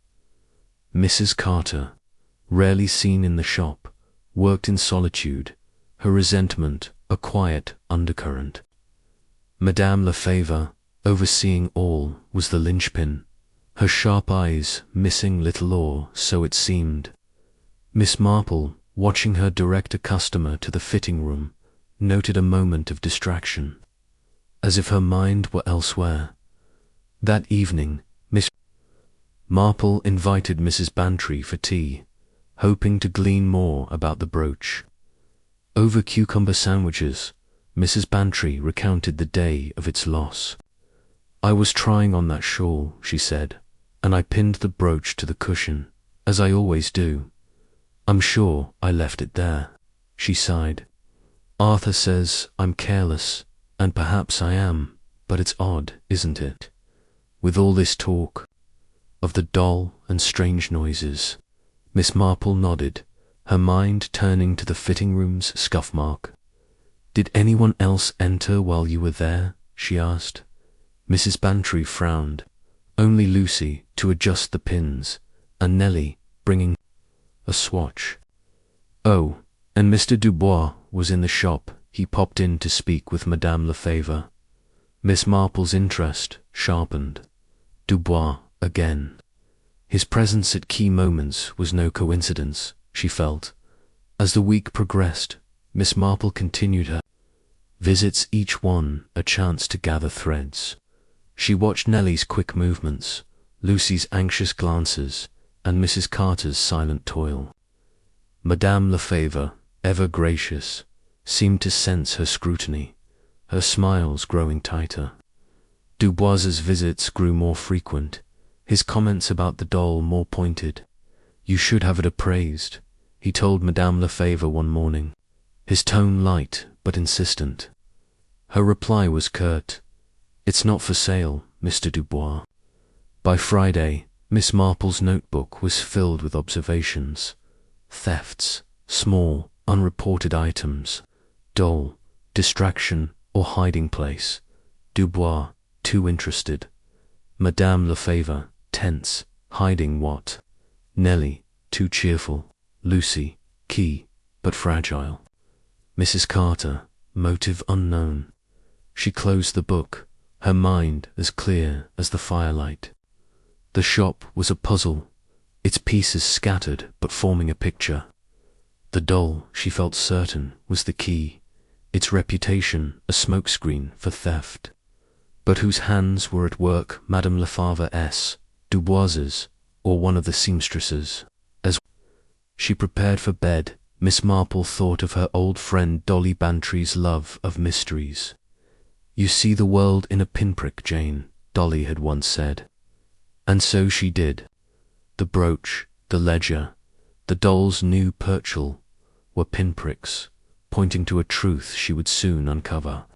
Mrs. Carter, rarely seen in the shop, worked in solitude, her resentment a quiet undercurrent. Madame Lefavre, overseeing all, was the linchpin, her sharp eyes missing little or so it seemed. Miss Marple, watching her direct a customer to the fitting room, noted a moment of distraction, as if her mind were elsewhere. That evening, Miss Marple invited Mrs. Bantry for tea, hoping to glean more about the brooch. Over cucumber sandwiches, Mrs. Bantry recounted the day of its loss. "I was trying on that shawl," she said, "and I pinned the brooch to the cushion, as I always do. I'm sure I left it there." She sighed. "Arthur says I'm careless, and perhaps I am, but it's odd, isn't it? With all this talk of the doll and strange noises." Miss Marple nodded, her mind turning to the fitting room's scuff mark. "Did anyone else enter while you were there?" she asked. Mrs. Bantry frowned. "Only Lucy, to adjust the pins, and Nellie, bringing a swatch." "Oh, and Mr. Dubois was in the shop. He popped in to speak with Madame Lefebvre." Miss Marple's interest sharpened. Dubois again. His presence at key moments was no coincidence, she felt. As the week progressed, Miss Marple continued her visits, each one a chance to gather threads. She watched Nellie's quick movements, Lucy's anxious glances, and Mrs. Carter's silent toil. Madame Lefebvre, ever gracious, seemed to sense her scrutiny, her smiles growing tighter. Dubois's visits grew more frequent, his comments about the doll more pointed. "You should have it appraised," he told Madame Lefebvre one morning, his tone light but insistent. Her reply was curt. "It's not for sale, Mr. Dubois." By Friday, Miss Marple's notebook was filled with observations. Thefts, small, unreported items, doll, distraction or hiding place. Dubois, too interested. Madame Lefebvre, tense, hiding what? Nellie, too cheerful. Lucy, key, but fragile. Mrs. Carter, motive unknown. She closed the book, her mind as clear as the firelight. The shop was a puzzle, its pieces scattered but forming a picture. The doll, she felt certain, was the key, its reputation a smokescreen for theft. But whose hands were at work? Madame Lefebvre's, Dubois's, or one of the seamstresses? As she prepared for bed, Miss Marple thought of her old friend Dolly Bantry's love of mysteries. "You see the world in a pinprick, Jane," Dolly had once said. And so she did. The brooch, the ledger, the doll's new perchal were pinpricks, pointing to a truth she would soon uncover.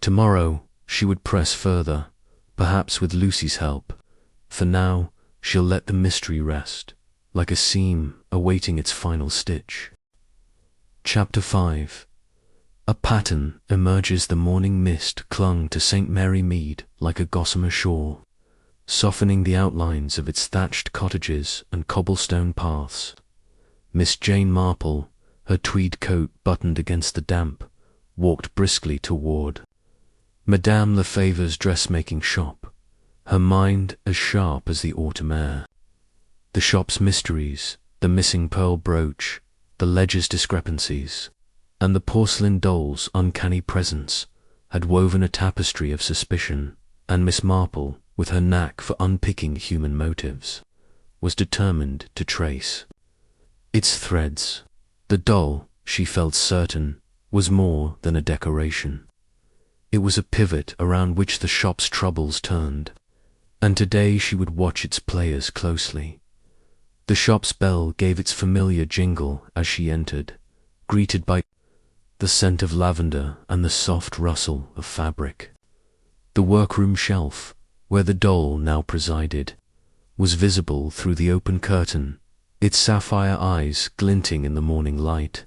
Tomorrow she would press further, perhaps with Lucy's help. For now, she'll let the mystery rest, like a seam awaiting its final stitch. Chapter 5. A pattern emerges. The morning mist clung to St. Mary Mead like a gossamer shawl, softening the outlines of its thatched cottages and cobblestone paths. Miss Jane Marple, her tweed coat buttoned against the damp, walked briskly toward Madame Lefebvre's dressmaking shop, her mind as sharp as the autumn air. The shop's mysteries, the missing pearl brooch, the ledger's discrepancies, and the porcelain doll's uncanny presence had woven a tapestry of suspicion, and Miss Marple, with her knack for unpicking human motives, was determined to trace its threads. The doll, she felt certain, was more than a decoration. It was a pivot around which the shop's troubles turned, and today she would watch its players closely. The shop's bell gave its familiar jingle as she entered, greeted by the scent of lavender and the soft rustle of fabric. The workroom shelf, where the doll now presided, was visible through the open curtain, its sapphire eyes glinting in the morning light.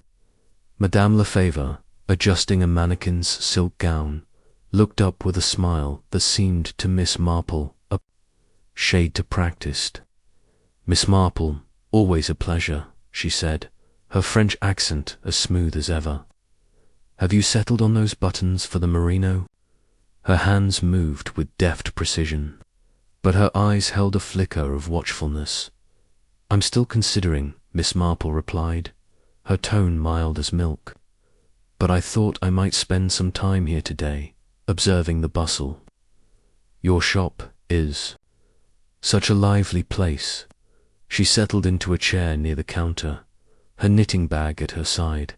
Madame Lefebvre, adjusting a mannequin's silk gown, looked up with a smile that seemed to Miss Marple a shade too practiced. "Miss Marple, always a pleasure," she said, her French accent as smooth as ever. "Have you settled on those buttons for the merino?" Her hands moved with deft precision, but her eyes held a flicker of watchfulness. "I'm still considering," Miss Marple replied, her tone mild as milk. "But I thought I might spend some time here today, observing the bustle. Your shop is such a lively place." She settled into a chair near the counter, her knitting bag at her side,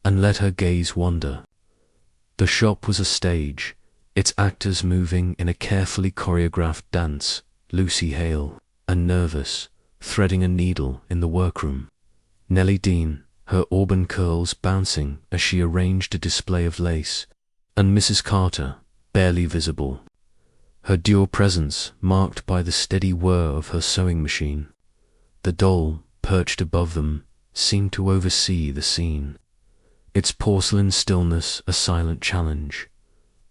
and let her gaze wander. The shop was a stage, its actors moving in a carefully choreographed dance, Lucy hale and nervous, threading a needle in the workroom. Nellie Dean, her auburn curls bouncing as she arranged a display of lace, and Mrs. Carter, barely visible, her dual presence marked by the steady whir of her sewing machine. The doll, perched above them, seemed to oversee the scene, its porcelain stillness a silent challenge.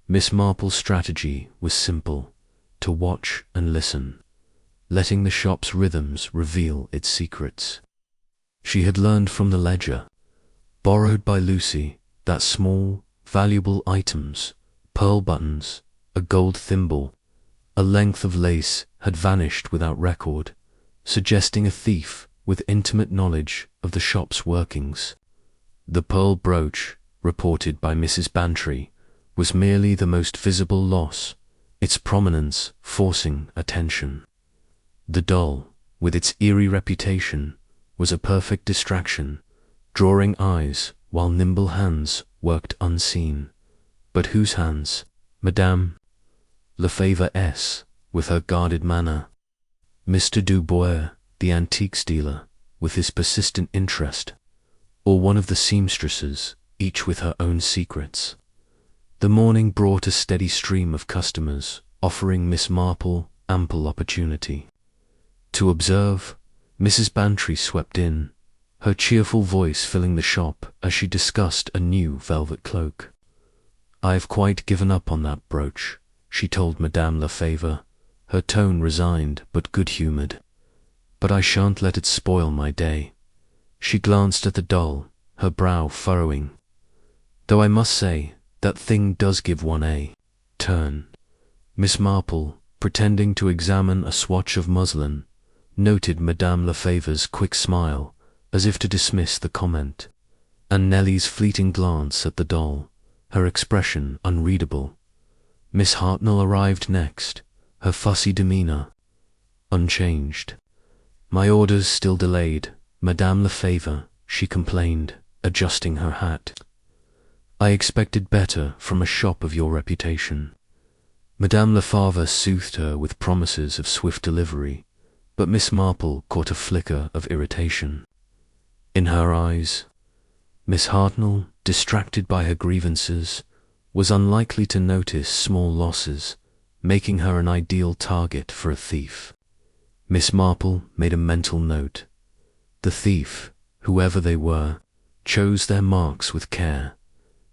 Miss Marple's strategy was simple: to watch and listen, letting the shop's rhythms reveal its secrets. She had learned from the ledger, borrowed by Lucy, that small, valuable items, pearl buttons, a gold thimble, a length of lace, had vanished without record, suggesting a thief with intimate knowledge of the shop's workings. The pearl brooch, reported by Mrs. Bantry, was merely the most visible loss, its prominence forcing attention. The doll, with its eerie reputation, was a perfect distraction, drawing eyes while nimble hands worked unseen. But whose hands? Madame Lefevere's, with her guarded manner, Mr. Dubois, the antiques dealer, with his persistent interest, or one of the seamstresses, each with her own secrets. The morning brought a steady stream of customers, offering Miss Marple ample opportunity. To observe, Mrs. Bantry swept in, her cheerful voice filling the shop as she discussed a new velvet cloak. "I've quite given up on that brooch," she told Madame Lefevre, her tone resigned but good-humoured. "But I shan't let it spoil my day." She glanced at the doll, her brow furrowing. "Though I must say, that thing does give one a turn." Miss Marple, pretending to examine a swatch of muslin, noted Madame Lefevre's quick smile, as if to dismiss the comment, and Nellie's fleeting glance at the doll, her expression unreadable. Miss Hartnell arrived next, her fussy demeanour unchanged. "My orders still delayed, Madame Lefevre," she complained, adjusting her hat. "I expected better from a shop of your reputation." Madame Lefevre soothed her with promises of swift delivery, but Miss Marple caught a flicker of irritation in her eyes. Miss Hartnell, distracted by her grievances, was unlikely to notice small losses, making her an ideal target for a thief. Miss Marple made a mental note. The thief, whoever they were, chose their marks with care.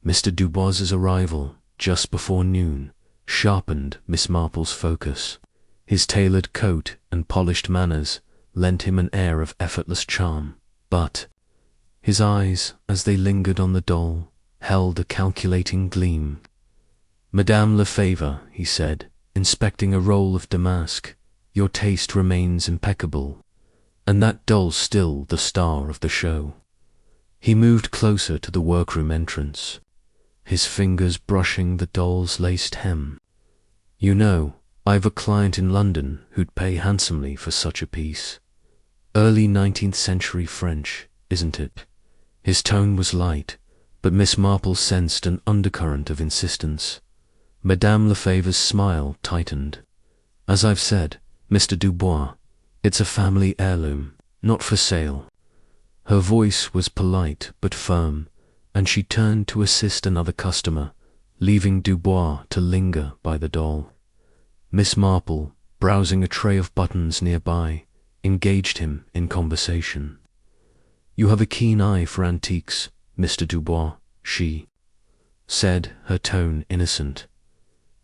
Mr. Dubois's arrival, just before noon, sharpened Miss Marple's focus. His tailored coat and polished manners lent him an air of effortless charm, but his eyes, as they lingered on the doll, held a calculating gleam. "Madame Lefevre," he said, inspecting a roll of damask, "your taste remains impeccable, and that doll's still the star of the show." He moved closer to the workroom entrance, his fingers brushing the doll's laced hem. "You know, I've a client in London who'd pay handsomely for such a piece. Early 19th century French, isn't it?" His tone was light, but Miss Marple sensed an undercurrent of insistence. Madame Lefevre's smile tightened. "As I've said, Mr. Dubois, it's a family heirloom, not for sale." Her voice was polite but firm, and she turned to assist another customer, leaving Dubois to linger by the doll. Miss Marple, browsing a tray of buttons nearby, engaged him in conversation. "You have a keen eye for antiques, Mr. Dubois," she said, her tone innocent.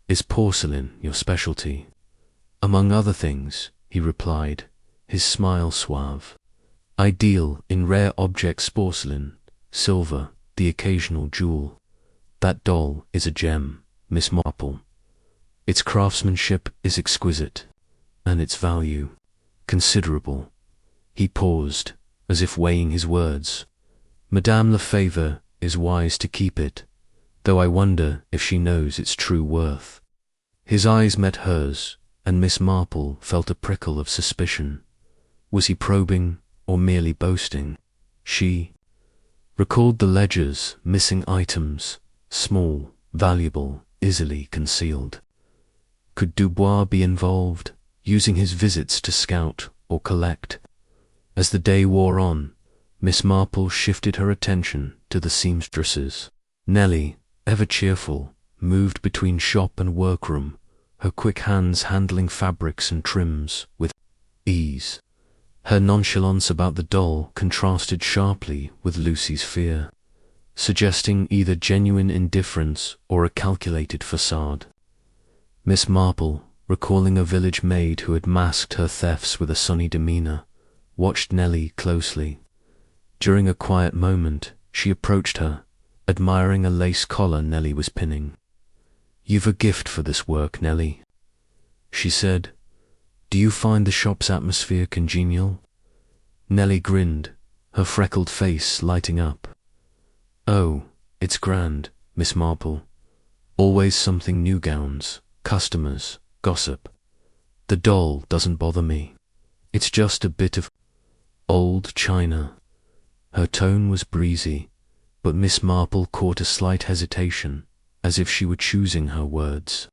"Is porcelain your specialty?" "Among other things," he replied, his smile suave. "I deal in rare objects, porcelain, silver, the occasional jewel. That doll is a gem, Miss Marple. Its craftsmanship is exquisite, and its value considerable." He paused, as if weighing his words. Madame Lefebvre is wise to keep it, though I wonder if she knows its true worth. His eyes met hers, and Miss Marple felt a prickle of suspicion. Was he probing or merely boasting? She recalled the ledger's missing items, small, valuable, easily concealed. Could Dubois be involved, using his visits to scout or collect? As the day wore on, Miss Marple shifted her attention to the seamstresses. Nellie, ever cheerful, moved between shop and workroom, her quick hands handling fabrics and trims with ease. Her nonchalance about the doll contrasted sharply with Lucy's fear, suggesting either genuine indifference or a calculated facade. Miss Marple, recalling a village maid who had masked her thefts with a sunny demeanor, watched Nellie closely. During a quiet moment, she approached her, admiring a lace collar Nellie was pinning. "You've a gift for this work, Nellie," she said. "Do you find the shop's atmosphere congenial?" Nellie grinned, her freckled face lighting up. "Oh, it's grand, Miss Marple. Always something: new gowns, customers, gossip. The doll doesn't bother me. It's just a bit of old china." Her tone was breezy, but Miss Marple caught a slight hesitation, as if she were choosing her words.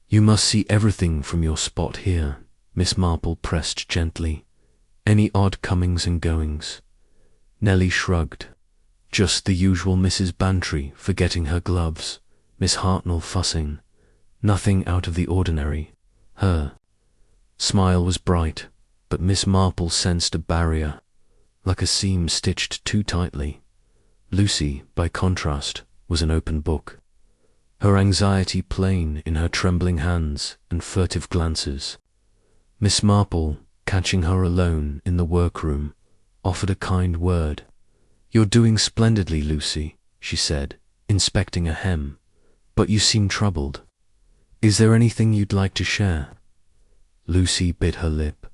"You must see everything from your spot here," Miss Marple pressed gently. "Any odd comings and goings?" Nellie shrugged. "Just the usual: Mrs. Bantry forgetting her gloves, Miss Hartnell fussing. Nothing out of the ordinary." Her smile was bright, but Miss Marple sensed a barrier, like a seam stitched too tightly. Lucy, by contrast, was an open book, her anxiety plain in her trembling hands and furtive glances. Miss Marple, catching her alone in the workroom, offered a kind word. "You're doing splendidly, Lucy," she said, inspecting a hem, "but you seem troubled. Is there anything you'd like to share?" Lucy bit her lip,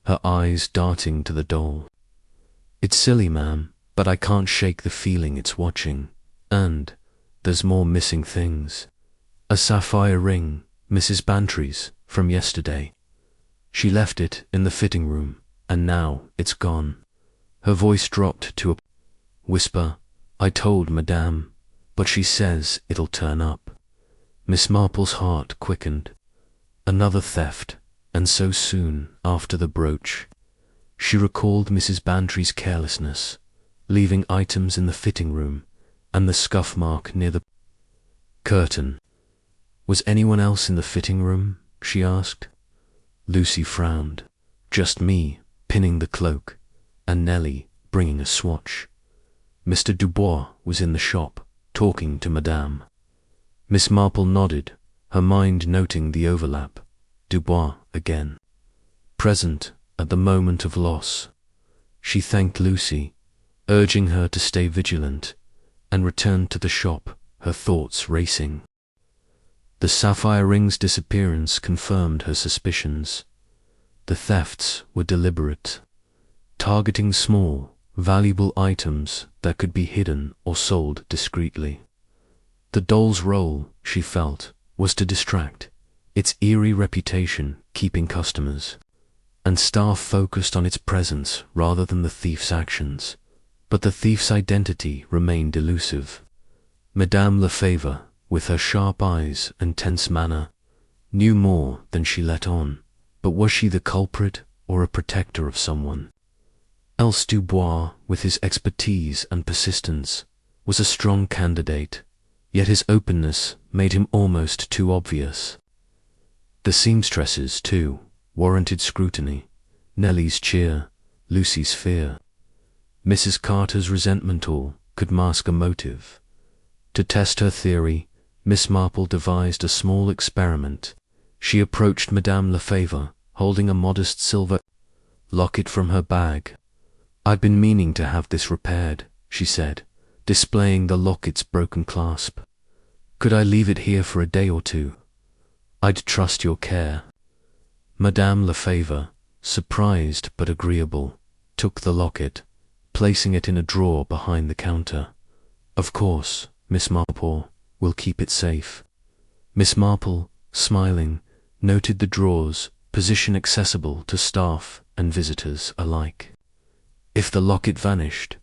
her eyes darting to the doll. "It's silly, ma'am, but I can't shake the feeling it's watching. And there's more missing things. A sapphire ring, Mrs. Bantry's, from yesterday. She left it in the fitting room, and now it's gone." Her voice dropped to a whisper. "I told Madame, but she says it'll turn up." Miss Marple's heart quickened. Another theft, and so soon after the brooch. She recalled Mrs. Bantry's carelessness, leaving items in the fitting room, and the scuff mark near the curtain. "Was anyone else in the fitting room?" she asked. Lucy frowned. "Just me, pinning the cloak, and Nellie bringing a swatch. Mr. Dubois was in the shop, talking to Madame." Miss Marple nodded, her mind noting the overlap. Dubois again. Present at the moment of loss. She thanked Lucy, urging her to stay vigilant, and returned to the shop, her thoughts racing. The sapphire ring's disappearance confirmed her suspicions. The thefts were deliberate, targeting small, valuable items that could be hidden or sold discreetly. The doll's role, she felt, was to distract, its eerie reputation keeping customers, and staff focused on its presence rather than the thief's actions. But the thief's identity remained elusive. Madame Lefebvre, with her sharp eyes and tense manner, knew more than she let on. But was she the culprit or a protector of someone else? Dubois, with his expertise and persistence, was a strong candidate, yet his openness made him almost too obvious. The seamstresses, too, warranted scrutiny. Nellie's cheer, Lucy's fear, Mrs. Carter's resentment, all could mask a motive. To test her theory, Miss Marple devised a small experiment. She approached Madame Lefebvre, holding a modest silver locket from her bag. "I've been meaning to have this repaired," she said, displaying the locket's broken clasp. "Could I leave it here for a day or two? I'd trust your care." Madame Lefebvre, surprised but agreeable, took the locket, placing it in a drawer behind the counter. "Of course, Miss Marple will keep it safe." Miss Marple, smiling, noted the drawer's position accessible to staff and visitors alike. If the locket vanished,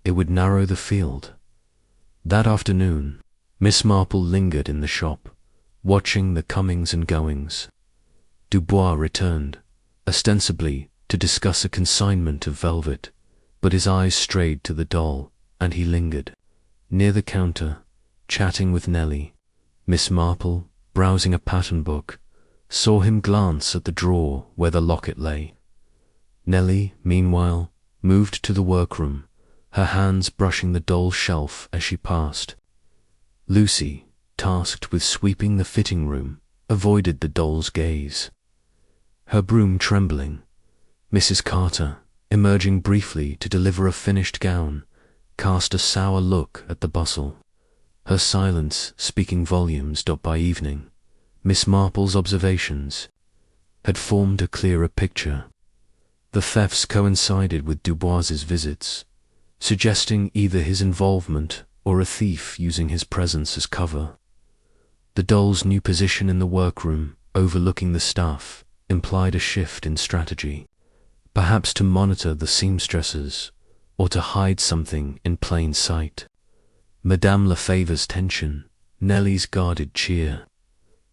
it would narrow the field. That afternoon, Miss Marple lingered in the shop, watching the comings and goings. Dubois returned, ostensibly to discuss a consignment of velvet, but his eyes strayed to the doll, and he lingered near the counter, chatting with Nellie. Miss Marple, browsing a pattern book, saw him glance at the drawer where the locket lay. Nellie, meanwhile, moved to the workroom, her hands brushing the doll's shelf as she passed. Lucy, tasked with sweeping the fitting room, avoided the doll's gaze, her broom trembling. Mrs. Carter, emerging briefly to deliver a finished gown, cast a sour look at the bustle, her silence speaking volumes. By evening, Miss Marple's observations had formed a clearer picture. The thefts coincided with Dubois's visits, suggesting either his involvement or a thief using his presence as cover. The doll's new position in the workroom, overlooking the staff, implied a shift in strategy, perhaps to monitor the seamstresses or to hide something in plain sight. Madame Lefevere's tension, Nellie's guarded cheer,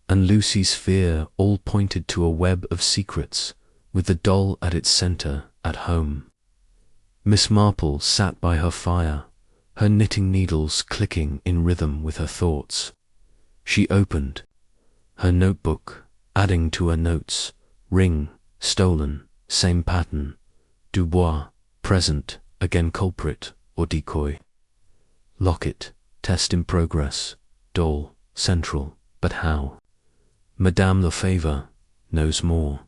and Lucy's fear all pointed to a web of secrets, with the doll at its center at home. Miss Marple sat by her fire, her knitting needles clicking in rhythm with her thoughts. She opened her notebook, adding to her notes: ring, stolen, same pattern, Dubois, present, again culprit or decoy. Locket, test in progress, doll, central, but how? Madame Lefevre knows more.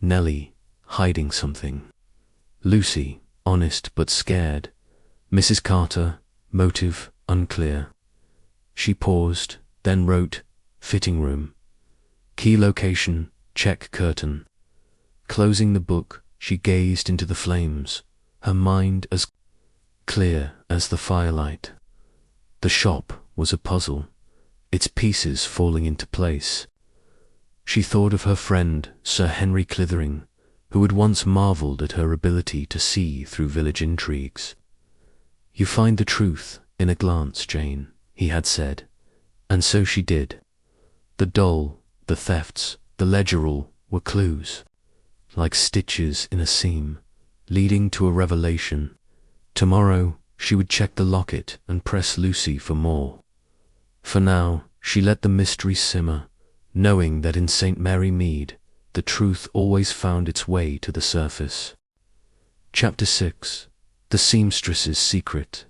Nellie, hiding something. Lucy, honest but scared. Mrs. Carter, motive unclear. She paused, then wrote, fitting room. Key location, check curtain. Closing the book, she gazed into the flames, her mind as clear as the firelight. The shop was a puzzle, its pieces falling into place. She thought of her friend, Sir Henry Clithering, who had once marvelled at her ability to see through village intrigues. "You find the truth in a glance, Jane," he had said, and so she did. The doll, the thefts, the ledger roll were clues, like stitches in a seam, leading to a revelation. Tomorrow she would check the locket and press Lucy for more. For now, she let the mystery simmer, knowing that in St. Mary Mead, the truth always found its way to the surface. Chapter 6. The Seamstress's Secret.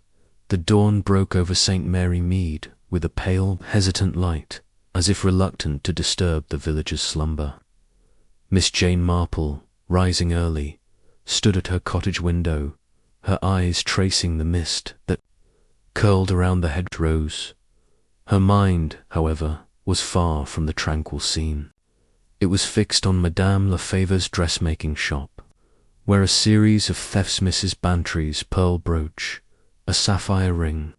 The dawn broke over St. Mary Mead with a pale, hesitant light, as if reluctant to disturb the villagers' slumber. Miss Jane Marple, rising early, stood at her cottage window, her eyes tracing the mist that curled around the hedgerows. Her mind, however, was far from the tranquil scene. It was fixed on Madame Lefevere's dressmaking shop, where a series of thefts, Mrs. Bantry's pearl brooch, a sapphire ring,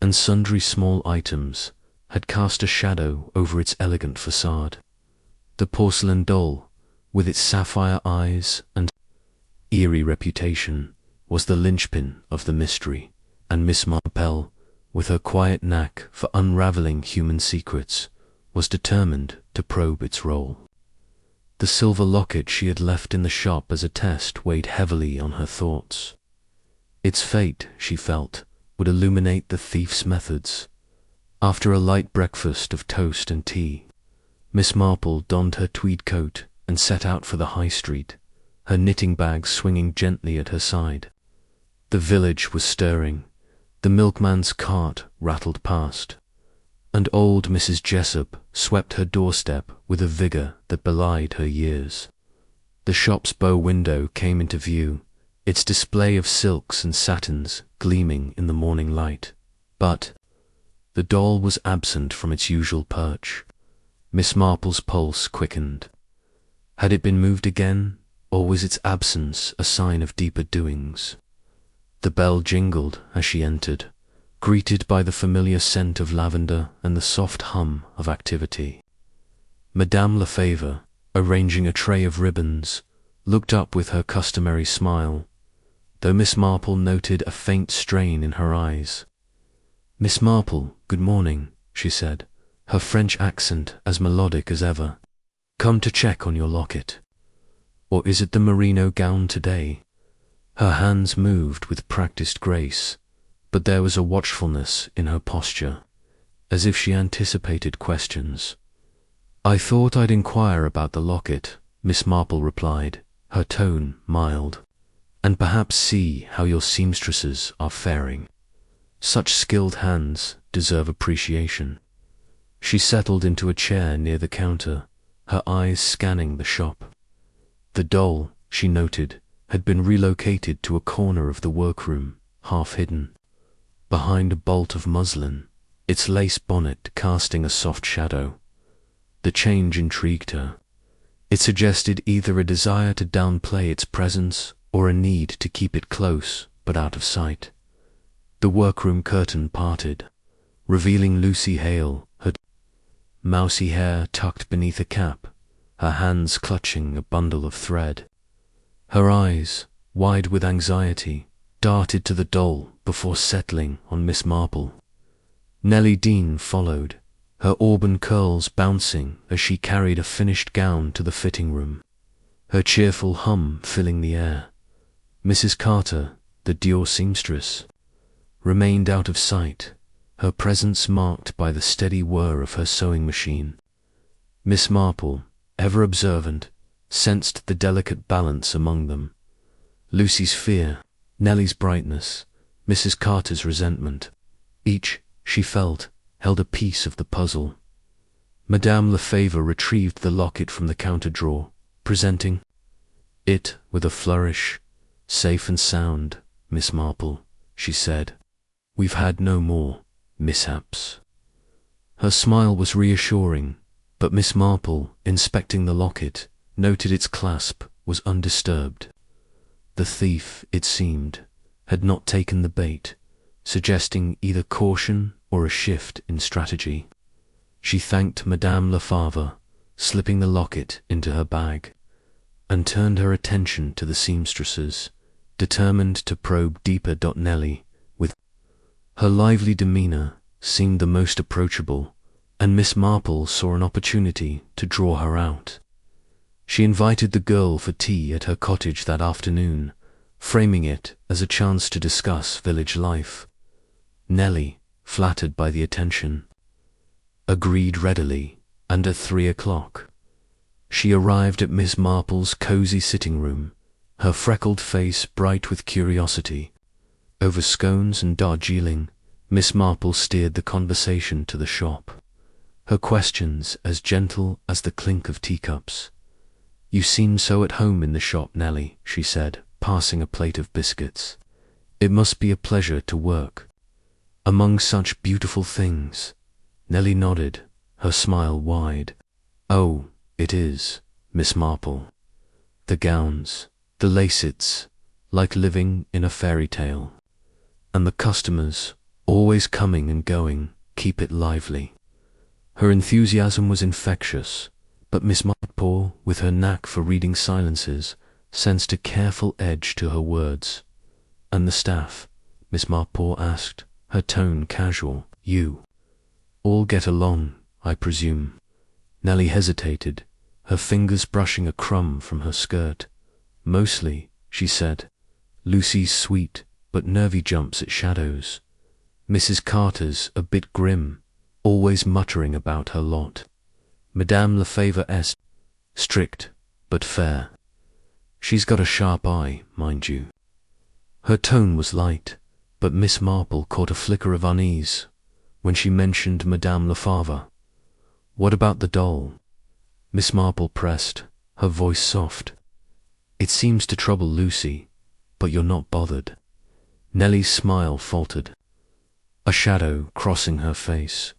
and sundry small items had cast a shadow over its elegant facade. The porcelain doll, with its sapphire eyes and eerie reputation, was the linchpin of the mystery, and Miss Marple, with her quiet knack for unravelling human secrets, was determined to probe its role. The silver locket she had left in the shop as a test weighed heavily on her thoughts. Its fate, she felt, would illuminate the thief's methods. After a light breakfast of toast and tea, Miss Marple donned her tweed coat and set out for the high street, her knitting bag swinging gently at her side. The village was stirring. The milkman's cart rattled past, and old Mrs. Jessup swept her doorstep with a vigour that belied her years. The shop's bow window came into view, its display of silks and satins gleaming in the morning light. But the doll was absent from its usual perch. Miss Marple's pulse quickened. Had it been moved again, or was its absence a sign of deeper doings? The bell jingled as she entered, greeted by the familiar scent of lavender and the soft hum of activity. Madame Lefebvre, arranging a tray of ribbons, looked up with her customary smile, though Miss Marple noted a faint strain in her eyes. "Miss Marple, good morning," she said, her French accent as melodic as ever. "Come to check on your locket. Or is it the merino gown today?" Her hands moved with practiced grace, but there was a watchfulness in her posture, as if she anticipated questions. "I thought I'd inquire about the locket," Miss Marple replied, her tone mild, "and perhaps see how your seamstresses are faring. Such skilled hands deserve appreciation." She settled into a chair near the counter, her eyes scanning the shop. The doll, she noted, had been relocated to a corner of the workroom, half hidden behind a bolt of muslin, its lace bonnet casting a soft shadow. The change intrigued her. It suggested either a desire to downplay its presence or a need to keep it close but out of sight. The workroom curtain parted, revealing Lucy Hale, her mousy hair tucked beneath a cap, her hands clutching a bundle of thread. Her eyes, wide with anxiety, darted to the doll before settling on Miss Marple. Nellie Dean followed, her auburn curls bouncing as she carried a finished gown to the fitting room, her cheerful hum filling the air. Mrs. Carter, the Dior seamstress, remained out of sight, her presence marked by the steady whir of her sewing machine. Miss Marple, ever observant, sensed the delicate balance among them. Lucy's fear, Nellie's brightness, Mrs. Carter's resentment. Each, she felt, held a piece of the puzzle. Madame Lefebvre retrieved the locket from the counter drawer, presenting it with a flourish. "Safe and sound, Miss Marple," she said. "We've had no more mishaps." Her smile was reassuring, but Miss Marple, inspecting the locket, noted its clasp was undisturbed. The thief, it seemed, had not taken the bait, suggesting either caution or a shift in strategy. She thanked Madame Lefebvre, slipping the locket into her bag, and turned her attention to the seamstresses, determined to probe deeper. Nellie, with her lively demeanor, seemed the most approachable, and Miss Marple saw an opportunity to draw her out. She invited the girl for tea at her cottage that afternoon, framing it as a chance to discuss village life. Nellie, flattered by the attention, agreed readily, and at 3 o'clock, she arrived at Miss Marple's cozy sitting room, her freckled face bright with curiosity. Over scones and Darjeeling, Miss Marple steered the conversation to the shop, her questions as gentle as the clink of teacups. "You seem so at home in the shop, Nellie," she said, passing a plate of biscuits. "It must be a pleasure to work among such beautiful things." Nellie nodded, her smile wide. "Oh, it is, Miss Marple. The gowns, the lacets, like living in a fairy tale. And the customers, always coming and going, keep it lively." Her enthusiasm was infectious, but Miss Marple, with her knack for reading silences, sensed a careful edge to her words. "And the staff?" Miss Marple asked, her tone casual. "You all get along, I presume?" Nellie hesitated, her fingers brushing a crumb from her skirt. "Mostly," she said. "Lucy's sweet, but nervy jumps at shadows. Mrs. Carter's a bit grim, always muttering about her lot. Madame Lefebvre's strict, but fair. She's got a sharp eye, mind you." Her tone was light, but Miss Marple caught a flicker of unease when she mentioned Madame Lefebvre. "What about the doll?" Miss Marple pressed, her voice soft. "It seems to trouble Lucy, but you're not bothered." Nellie's smile faltered, a shadow crossing her face.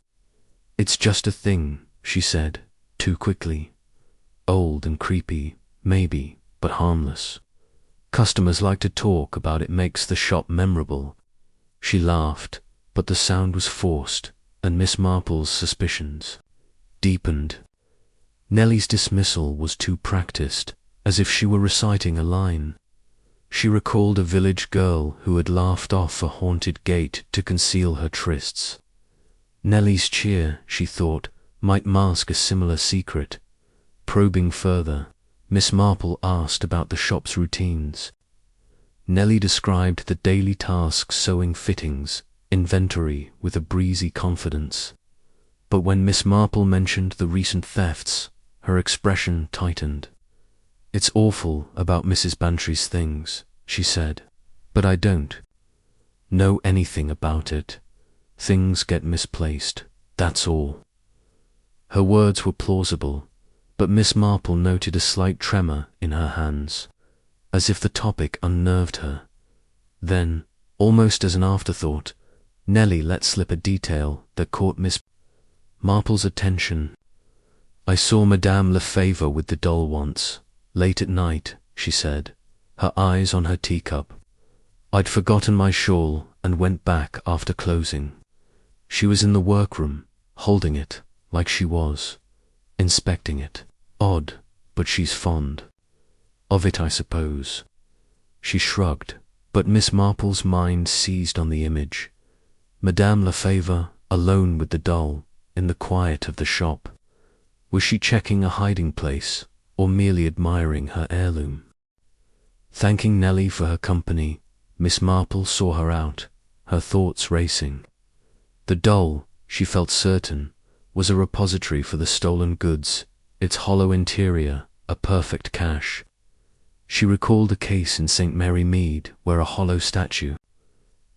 "It's just a thing," she said, too quickly. "Old and creepy, maybe, but harmless. Customers like to talk about it, makes the shop memorable. She laughed, but the sound was forced, and Miss Marple's suspicions deepened. Nellie's dismissal was too practiced, as if she were reciting a line. She recalled a village girl who had laughed off a haunted gate to conceal her trysts. Nellie's cheer, she thought, might mask a similar secret. Probing further, Miss Marple asked about the shop's routines. Nellie described the daily tasks, sewing fittings, inventory, with a breezy confidence. But when Miss Marple mentioned the recent thefts, her expression tightened. "It's awful about Mrs. Bantry's things," she said, "but I don't know anything about it. Things get misplaced, that's all." Her words were plausible, but Miss Marple noted a slight tremor in her hands, as if the topic unnerved her. Then, almost as an afterthought, Nellie let slip a detail that caught Miss Marple's attention. "I saw Madame Lefevre with the doll once, late at night," she said, her eyes on her teacup. "I'd forgotten my shawl and went back after closing. She was in the workroom, holding it, like she was inspecting it. Odd, but she's fond of it, I suppose." She shrugged, but Miss Marple's mind seized on the image. Madame Lefevre, alone with the doll, in the quiet of the shop. Was she checking a hiding place, or merely admiring her heirloom? Thanking Nellie for her company, Miss Marple saw her out, her thoughts racing. The doll, she felt certain, was a repository for the stolen goods, its hollow interior a perfect cache. She recalled a case in St. Mary Mead where a hollow statue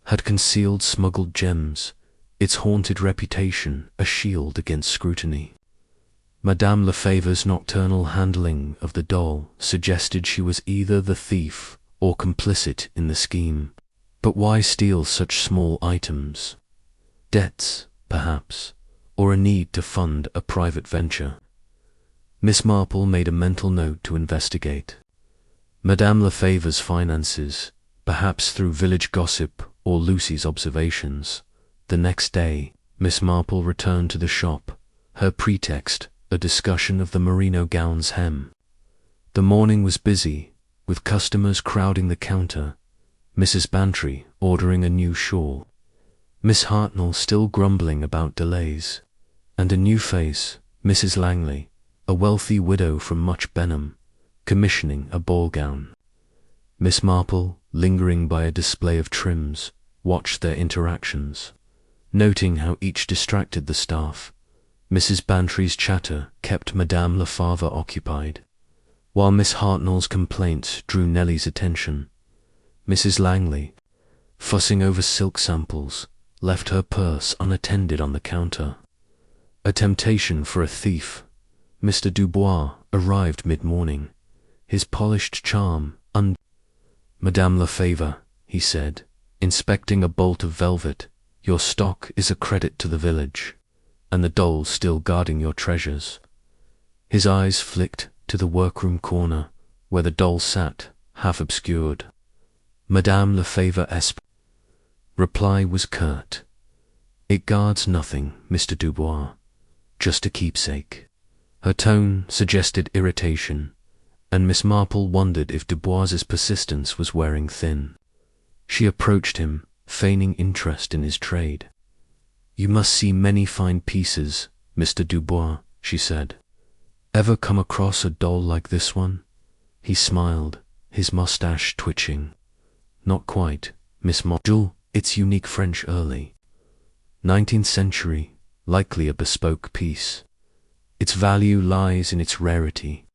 had concealed smuggled gems, its haunted reputation a shield against scrutiny. Madame Lefevre's nocturnal handling of the doll suggested she was either the thief or complicit in the scheme. But why steal such small items? Debts, perhaps, or a need to fund a private venture. Miss Marple made a mental note to investigate Madame Lefevre's finances, perhaps through village gossip or Lucy's observations. The next day, Miss Marple returned to the shop, her pretext a discussion of the merino gown's hem. The morning was busy, with customers crowding the counter, Mrs. Bantry ordering a new shawl, Miss Hartnell still grumbling about delays, and a new face, Mrs. Langley, a wealthy widow from Much Benham, commissioning a ball gown. Miss Marple, lingering by a display of trims, watched their interactions, noting how each distracted the staff. Mrs. Bantry's chatter kept Madame Lefevre occupied, while Miss Hartnell's complaints drew Nellie's attention. Mrs. Langley, fussing over silk samples, left her purse unattended on the counter. A temptation for a thief. Mr. Dubois arrived mid-morning, his polished charm Madame Lefevre, he said, inspecting a bolt of velvet, "Your stock is a credit to the village, and the doll still guarding your treasures." His eyes flicked to the workroom corner, where the doll sat, half obscured. Madame Lefevre's reply was curt. "It guards nothing, Mr. Dubois, just a keepsake." Her tone suggested irritation, and Miss Marple wondered if Dubois's persistence was wearing thin. She approached him, feigning interest in his trade. "You must see many fine pieces, Mr. Dubois," she said. "Ever come across a doll like this one?" He smiled, his mustache twitching. "Not quite, Miss Marple. It's unique French early 19th century, likely a bespoke piece. Its value lies in its rarity."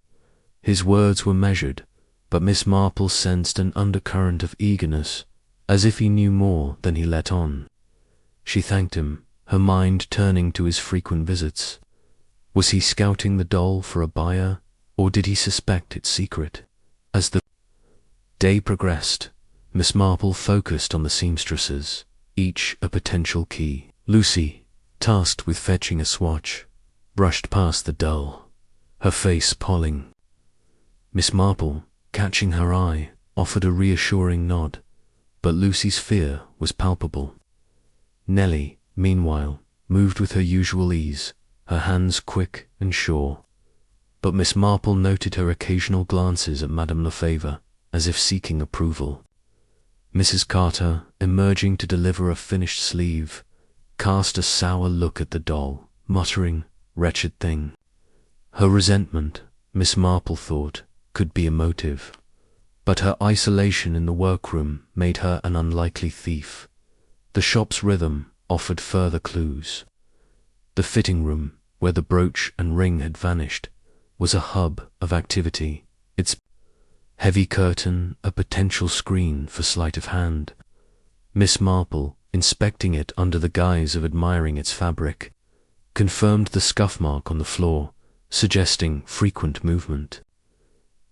His words were measured, but Miss Marple sensed an undercurrent of eagerness, as if he knew more than he let on. She thanked him, her mind turning to his frequent visits. Was he scouting the doll for a buyer, or did he suspect its secret? As the day progressed, Miss Marple focused on the seamstresses, each a potential key. Lucy, tasked with fetching a swatch, brushed past the doll, her face palling. Miss Marple, catching her eye, offered a reassuring nod, but Lucy's fear was palpable. Nellie, meanwhile, moved with her usual ease, her hands quick and sure. But Miss Marple noted her occasional glances at Madame Lefebvre, as if seeking approval. Mrs. Carter, emerging to deliver a finished sleeve, cast a sour look at the doll, muttering, "Wretched thing." Her resentment, Miss Marple thought, could be a motive, but her isolation in the workroom made her an unlikely thief. The shop's rhythm offered further clues. The fitting room, where the brooch and ring had vanished, was a hub of activity, its heavy curtain a potential screen for sleight of hand. Miss Marple, inspecting it under the guise of admiring its fabric, confirmed the scuff mark on the floor, suggesting frequent movement.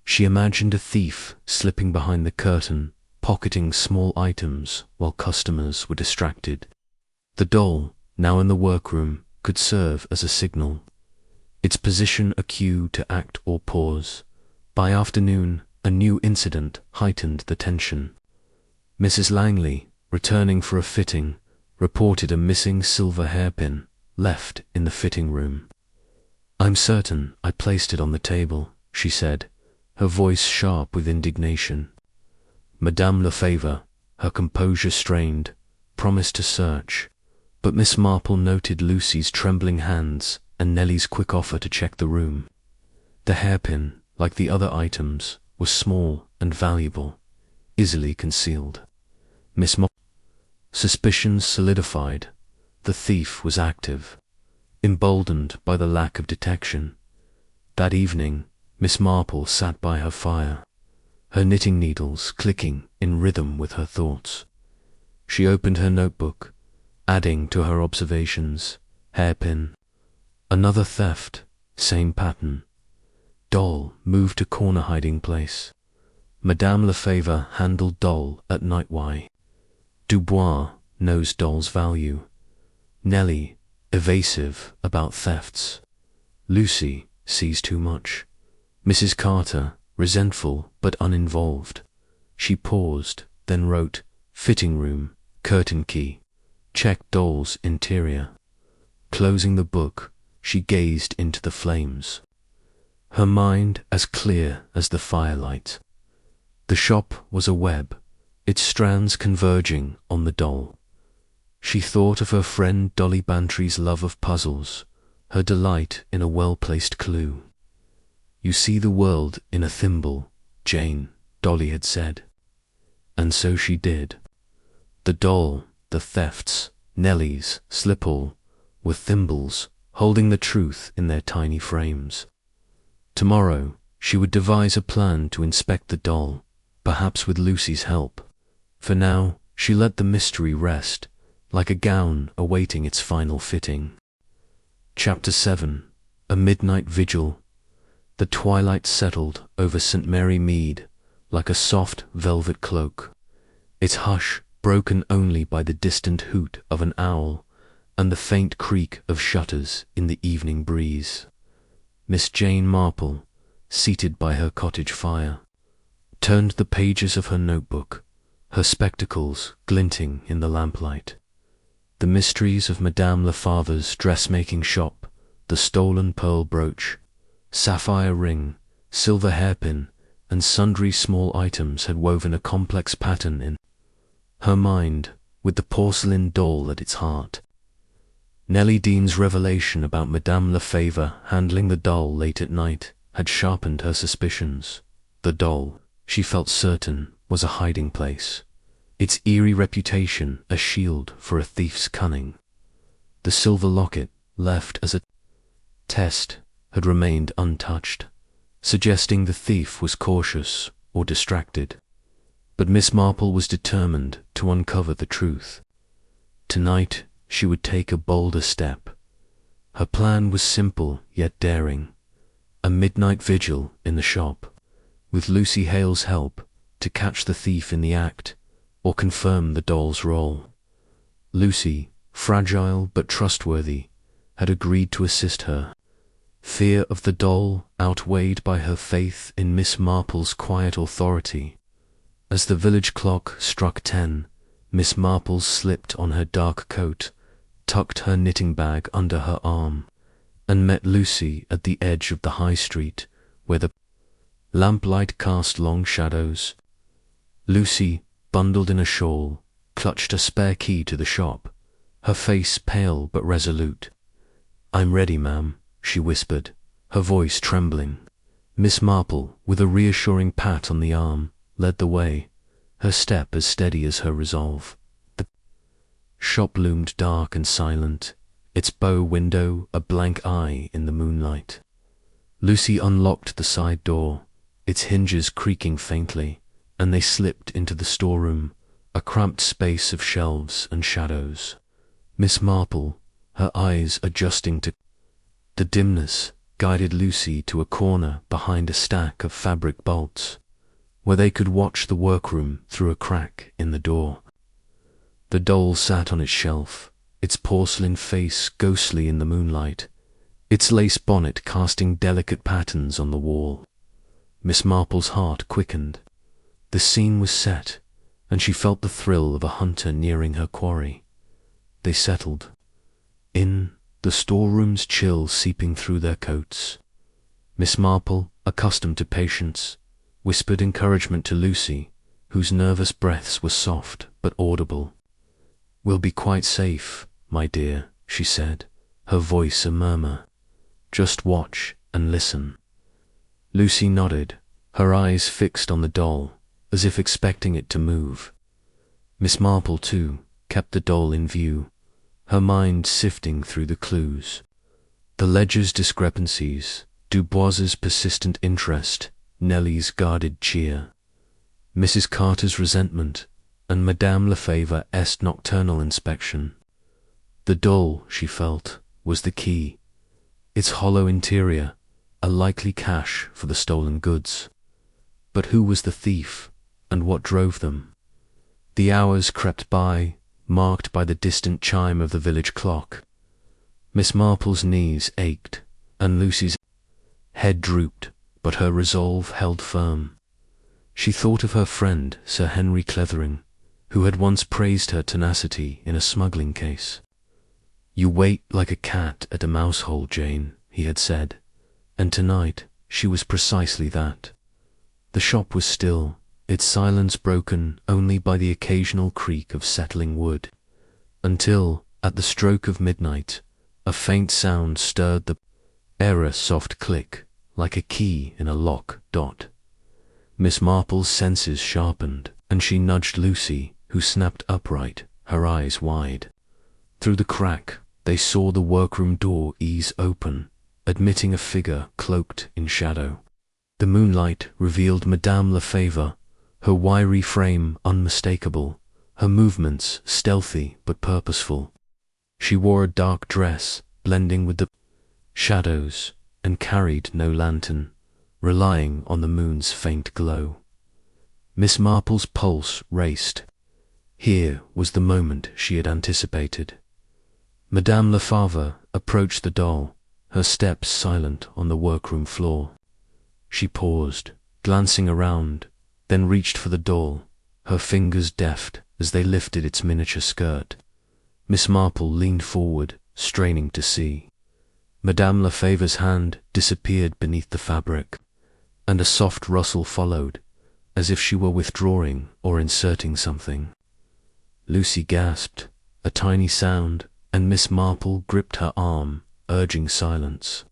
She imagined a thief slipping behind the curtain, pocketing small items while customers were distracted. The doll, now in the workroom, could serve as a signal, its position a cue to act or pause. By afternoon, a new incident heightened the tension. Mrs. Langley, returning for a fitting, reported a missing silver hairpin left in the fitting room. "I'm certain I placed it on the table," she said, her voice sharp with indignation. Madame Lefebvre, her composure strained, promised to search, but Miss Marple noted Lucy's trembling hands and Nellie's quick offer to check the room. The hairpin, like the other items, was small and valuable, easily concealed. Miss Marple's suspicions solidified. The thief was active, emboldened by the lack of detection. That evening, Miss Marple sat by her fire, her knitting needles clicking in rhythm with her thoughts. She opened her notebook, adding to her observations: hairpin, another theft, same pattern. Doll moved to corner hiding place. Madame Lefebvre handled doll at night. Why? Dubois knows doll's value. Nellie, evasive about thefts. Lucy sees too much. Mrs. Carter, resentful but uninvolved. She paused, then wrote, "Fitting room, curtain key, check doll's interior." Closing the book, she gazed into the flames, her mind as clear as the firelight. The shop was a web, its strands converging on the doll. She thought of her friend Dolly Bantry's love of puzzles, her delight in a well-placed clue. "You see the world in a thimble, Jane," Dolly had said. And so she did. The doll, the thefts, Nellie's, Slipall, were thimbles, holding the truth in their tiny frames. Tomorrow, she would devise a plan to inspect the doll, perhaps with Lucy's help. For now, she let the mystery rest, like a gown awaiting its final fitting. Chapter 7. A Midnight Vigil. The twilight settled over St. Mary Mead like a soft velvet cloak, its hush broken only by the distant hoot of an owl and the faint creak of shutters in the evening breeze. Miss Jane Marple, seated by her cottage fire, turned the pages of her notebook, her spectacles glinting in the lamplight. The mysteries of Madame Lefebvre's dressmaking shop, the stolen pearl brooch, sapphire ring, silver hairpin, and sundry small items had woven a complex pattern in her mind, with the porcelain doll at its heart. Nellie Dean's revelation about Madame Lefebvre handling the doll late at night had sharpened her suspicions. The doll, she felt certain, was a hiding place, its eerie reputation a shield for a thief's cunning. The silver locket, left as a test, had remained untouched, suggesting the thief was cautious or distracted. But Miss Marple was determined to uncover the truth. Tonight she would take a bolder step. Her plan was simple yet daring: a midnight vigil in the shop, with Lucy Hale's help, to catch the thief in the act or confirm the doll's role. Lucy, fragile but trustworthy, had agreed to assist her. Fear of the doll outweighed by her faith in Miss Marple's quiet authority. As the village clock struck 10, Miss Marple slipped on her dark coat, tucked her knitting bag under her arm, and met Lucy at the edge of the high street, where the lamplight cast long shadows. Lucy, bundled in a shawl, clutched a spare key to the shop, her face pale but resolute. "I'm ready, ma'am," she whispered, her voice trembling. Miss Marple, with a reassuring pat on the arm, led the way, her step as steady as her resolve. The shop loomed dark and silent, its bow window a blank eye in the moonlight. Lucy unlocked the side door, its hinges creaking faintly, and they slipped into the storeroom, a cramped space of shelves and shadows. Miss Marple, her eyes adjusting to the dimness, guided Lucy to a corner behind a stack of fabric bolts, where they could watch the workroom through a crack in the door. The doll sat on its shelf, its porcelain face ghostly in the moonlight, its lace bonnet casting delicate patterns on the wall. Miss Marple's heart quickened. The scene was set, and she felt the thrill of a hunter nearing her quarry. They settled in, the storeroom's chill seeping through their coats. Miss Marple, accustomed to patience, whispered encouragement to Lucy, whose nervous breaths were soft but audible. "We'll be quite safe, my dear," she said, her voice a murmur. "Just watch and listen." Lucy nodded, her eyes fixed on the doll, as if expecting it to move. Miss Marple, too, kept the doll in view, her mind sifting through the clues. The ledger's discrepancies, Dubois's persistent interest, Nellie's guarded cheer, Mrs. Carter's resentment, and Madame Lefebvre's nocturnal inspection. The doll, she felt, was the key, its hollow interior, a likely cache for the stolen goods. But who was the thief, and what drove them? The hours crept by, marked by the distant chime of the village clock. Miss Marple's knees ached, and Lucy's head drooped, but her resolve held firm. She thought of her friend, Sir Henry Clethering, who had once praised her tenacity in a smuggling case. "You wait like a cat at a mouse hole, Jane," he had said, and tonight she was precisely that. The shop was still, its silence broken only by the occasional creak of settling wood, until, at the stroke of midnight, a faint sound stirred the air, a soft click, like a key in a lock. Miss Marple's senses sharpened, and she nudged Lucy, who snapped upright, her eyes wide. Through the crack, they saw the workroom door ease open, admitting a figure cloaked in shadow. The moonlight revealed Madame Lefebvre, her wiry frame unmistakable, her movements stealthy but purposeful. She wore a dark dress, blending with the shadows, and carried no lantern, relying on the moon's faint glow. Miss Marple's pulse raced. Here was the moment she had anticipated. Madame Lefebvre approached the doll, her steps silent on the workroom floor. She paused, glancing around, then reached for the doll, her fingers deft as they lifted its miniature skirt. Miss Marple leaned forward, straining to see. Madame Lefebvre's hand disappeared beneath the fabric, and a soft rustle followed, as if she were withdrawing or inserting something. Lucy gasped, a tiny sound, and Miss Marple gripped her arm, urging silence.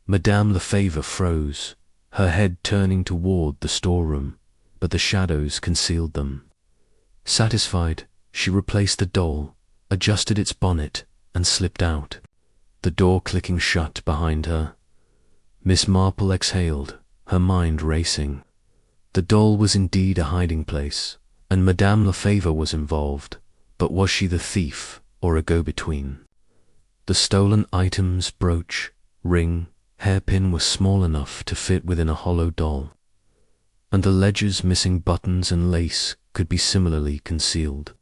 Madame Lefebvre froze, her head turning toward the storeroom, but the shadows concealed them. Satisfied, she replaced the doll, adjusted its bonnet, and slipped out, the door clicking shut behind her. Miss Marple exhaled, her mind racing. The doll was indeed a hiding place, and Madame Lefebvre was involved, but was she the thief or a go-between? The stolen items, brooch, ring, hairpin were small enough to fit within a hollow doll, and the ledger's missing buttons and lace could be similarly concealed.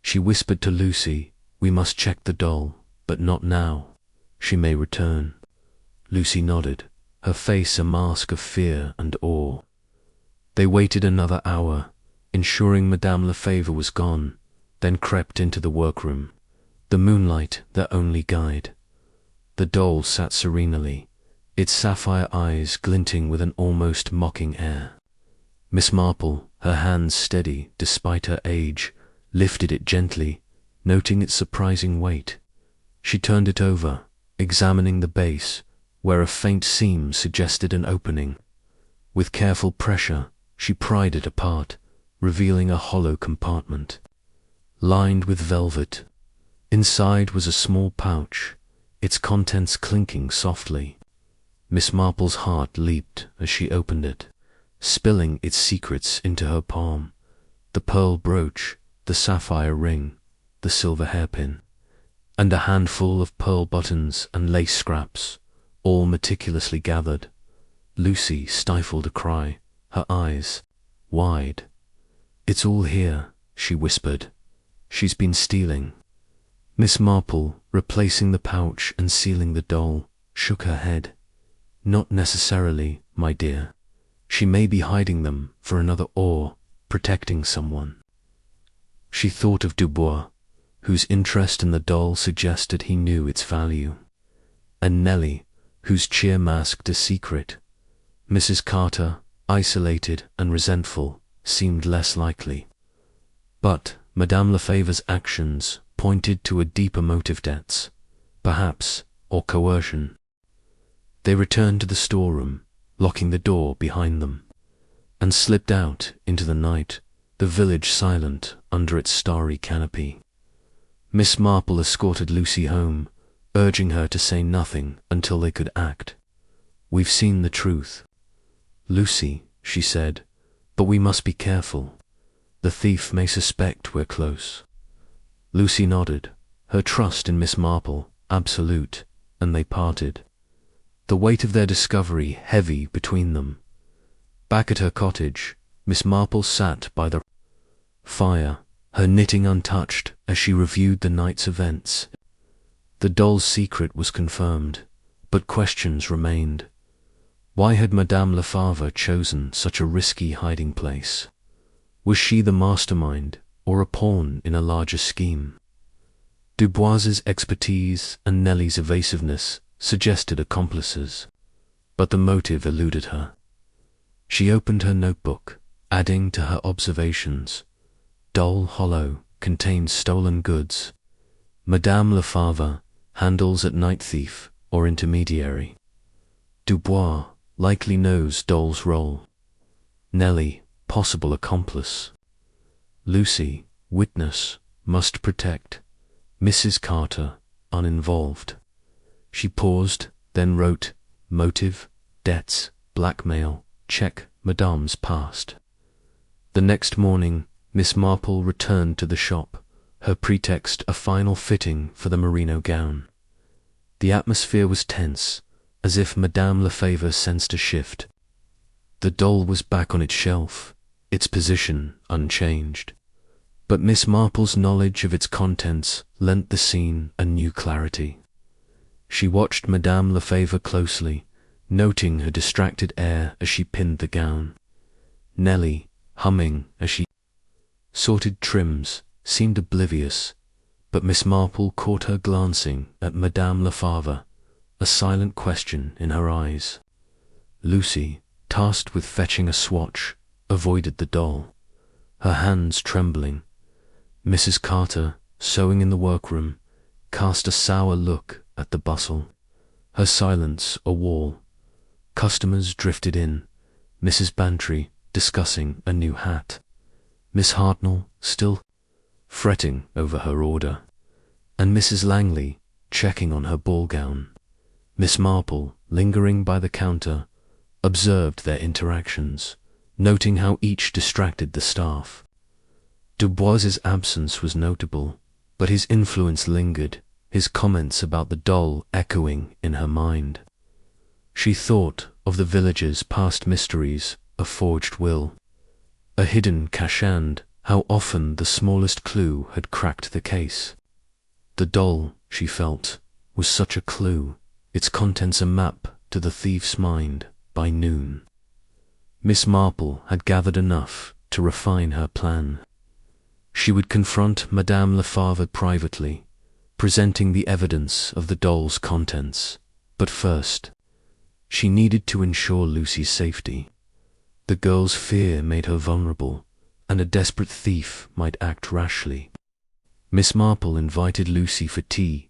She whispered to Lucy, "We must check the doll, but not now. She may return." Lucy nodded, her face a mask of fear and awe. They waited another hour, ensuring Madame Lefebvre was gone, then crept into the workroom, the moonlight their only guide. The doll sat serenely, its sapphire eyes glinting with an almost mocking air. Miss Marple, her hands steady despite her age, lifted it gently, noting its surprising weight. She turned it over, examining the base, where a faint seam suggested an opening. With careful pressure, she pried it apart, revealing a hollow compartment, lined with velvet. Inside was a small pouch, its contents clinking softly. Miss Marple's heart leaped as she opened it, spilling its secrets into her palm: the pearl brooch, the sapphire ring, the silver hairpin, and a handful of pearl buttons and lace scraps, all meticulously gathered. Lucy stifled a cry, her eyes wide. "It's all here," she whispered. "She's been stealing." Miss Marple, replacing the pouch and sealing the doll, shook her head. "Not necessarily, my dear. She may be hiding them for another or protecting someone." She thought of Dubois, whose interest in the doll suggested he knew its value, and Nellie, whose cheer masked a secret. Mrs. Carter, isolated and resentful, seemed less likely. But Madame Lefebvre's actions pointed to a deeper motive: debts, perhaps, or coercion. They returned to the storeroom, locking the door behind them, and slipped out into the night, the village silent under its starry canopy. Miss Marple escorted Lucy home, urging her to say nothing until they could act. "We've seen the truth, Lucy," she said, "but we must be careful. The thief may suspect we're close." Lucy nodded, her trust in Miss Marple absolute, and they parted, the weight of their discovery heavy between them. Back at her cottage, Miss Marple sat by the fire, her knitting untouched as she reviewed the night's events. The doll's secret was confirmed, but questions remained. Why had Madame Lefebvre chosen such a risky hiding place? Was she the mastermind, or a pawn in a larger scheme? Dubois's expertise and Nellie's evasiveness suggested accomplices, but the motive eluded her. She opened her notebook, adding to her observations: "Doll hollow, contains stolen goods. Madame Lefebvre, handles at night thief or intermediary. Dubois, likely knows doll's role. Nellie, possible accomplice. Lucy, witness, must protect. Mrs. Carter, uninvolved." She paused, then wrote: "Motive, debts, blackmail, check Madame's past." The next morning, Miss Marple returned to the shop, her pretext a final fitting for the merino gown. The atmosphere was tense, as if Madame Lefebvre sensed a shift. The doll was back on its shelf, its position unchanged, but Miss Marple's knowledge of its contents lent the scene a new clarity. She watched Madame Lefebvre closely, noting her distracted air as she pinned the gown. Nellie, humming as she sorted trims, seemed oblivious, but Miss Marple caught her glancing at Madame Lefebvre, a silent question in her eyes. Lucy, tasked with fetching a swatch, avoided the doll, her hands trembling. Mrs. Carter, sewing in the workroom, cast a sour look at the bustle, her silence a wall. Customers drifted in, Mrs. Bantry discussing a new hat, Miss Hartnell still fretting over her order, and Mrs. Langley checking on her ball gown. Miss Marple, lingering by the counter, observed their interactions, noting how each distracted the staff. Dubois's absence was notable, but his influence lingered, his comments about the doll echoing in her mind. She thought of the village's past mysteries, a forged will, a hidden cachand, how often the smallest clue had cracked the case. The doll, she felt, was such a clue, its contents a map to the thief's mind by noon. Miss Marple had gathered enough to refine her plan. She would confront Madame Lefebvre privately, presenting the evidence of the doll's contents. But first, she needed to ensure Lucy's safety. The girl's fear made her vulnerable, and a desperate thief might act rashly. Miss Marple invited Lucy for tea,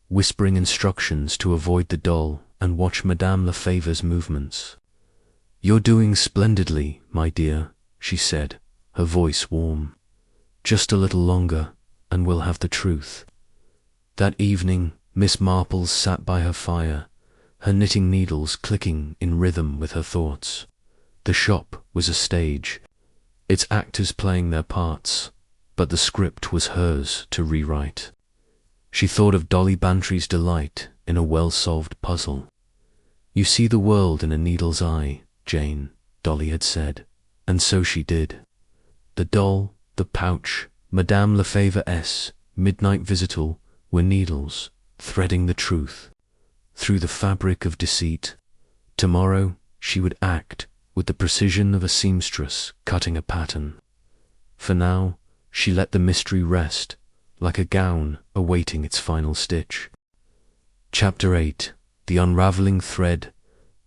whispering instructions to avoid the doll and watch Madame Lefebvre's movements. "You're doing splendidly, my dear," she said, her voice warm. "Just a little longer, and we'll have the truth." That evening, Miss Marple sat by her fire, her knitting needles clicking in rhythm with her thoughts. The shop was a stage, its actors playing their parts, but the script was hers to rewrite. She thought of Dolly Bantry's delight in a well-solved puzzle. "You see the world in a needle's eye, Jane," Dolly had said, and so she did. The doll, the pouch, Madame Lefebvre's midnight visitor were needles, threading the truth through the fabric of deceit. Tomorrow she would act with the precision of a seamstress cutting a pattern. For now, she let the mystery rest, like a gown awaiting its final stitch. Chapter 8. The Unravelling Thread.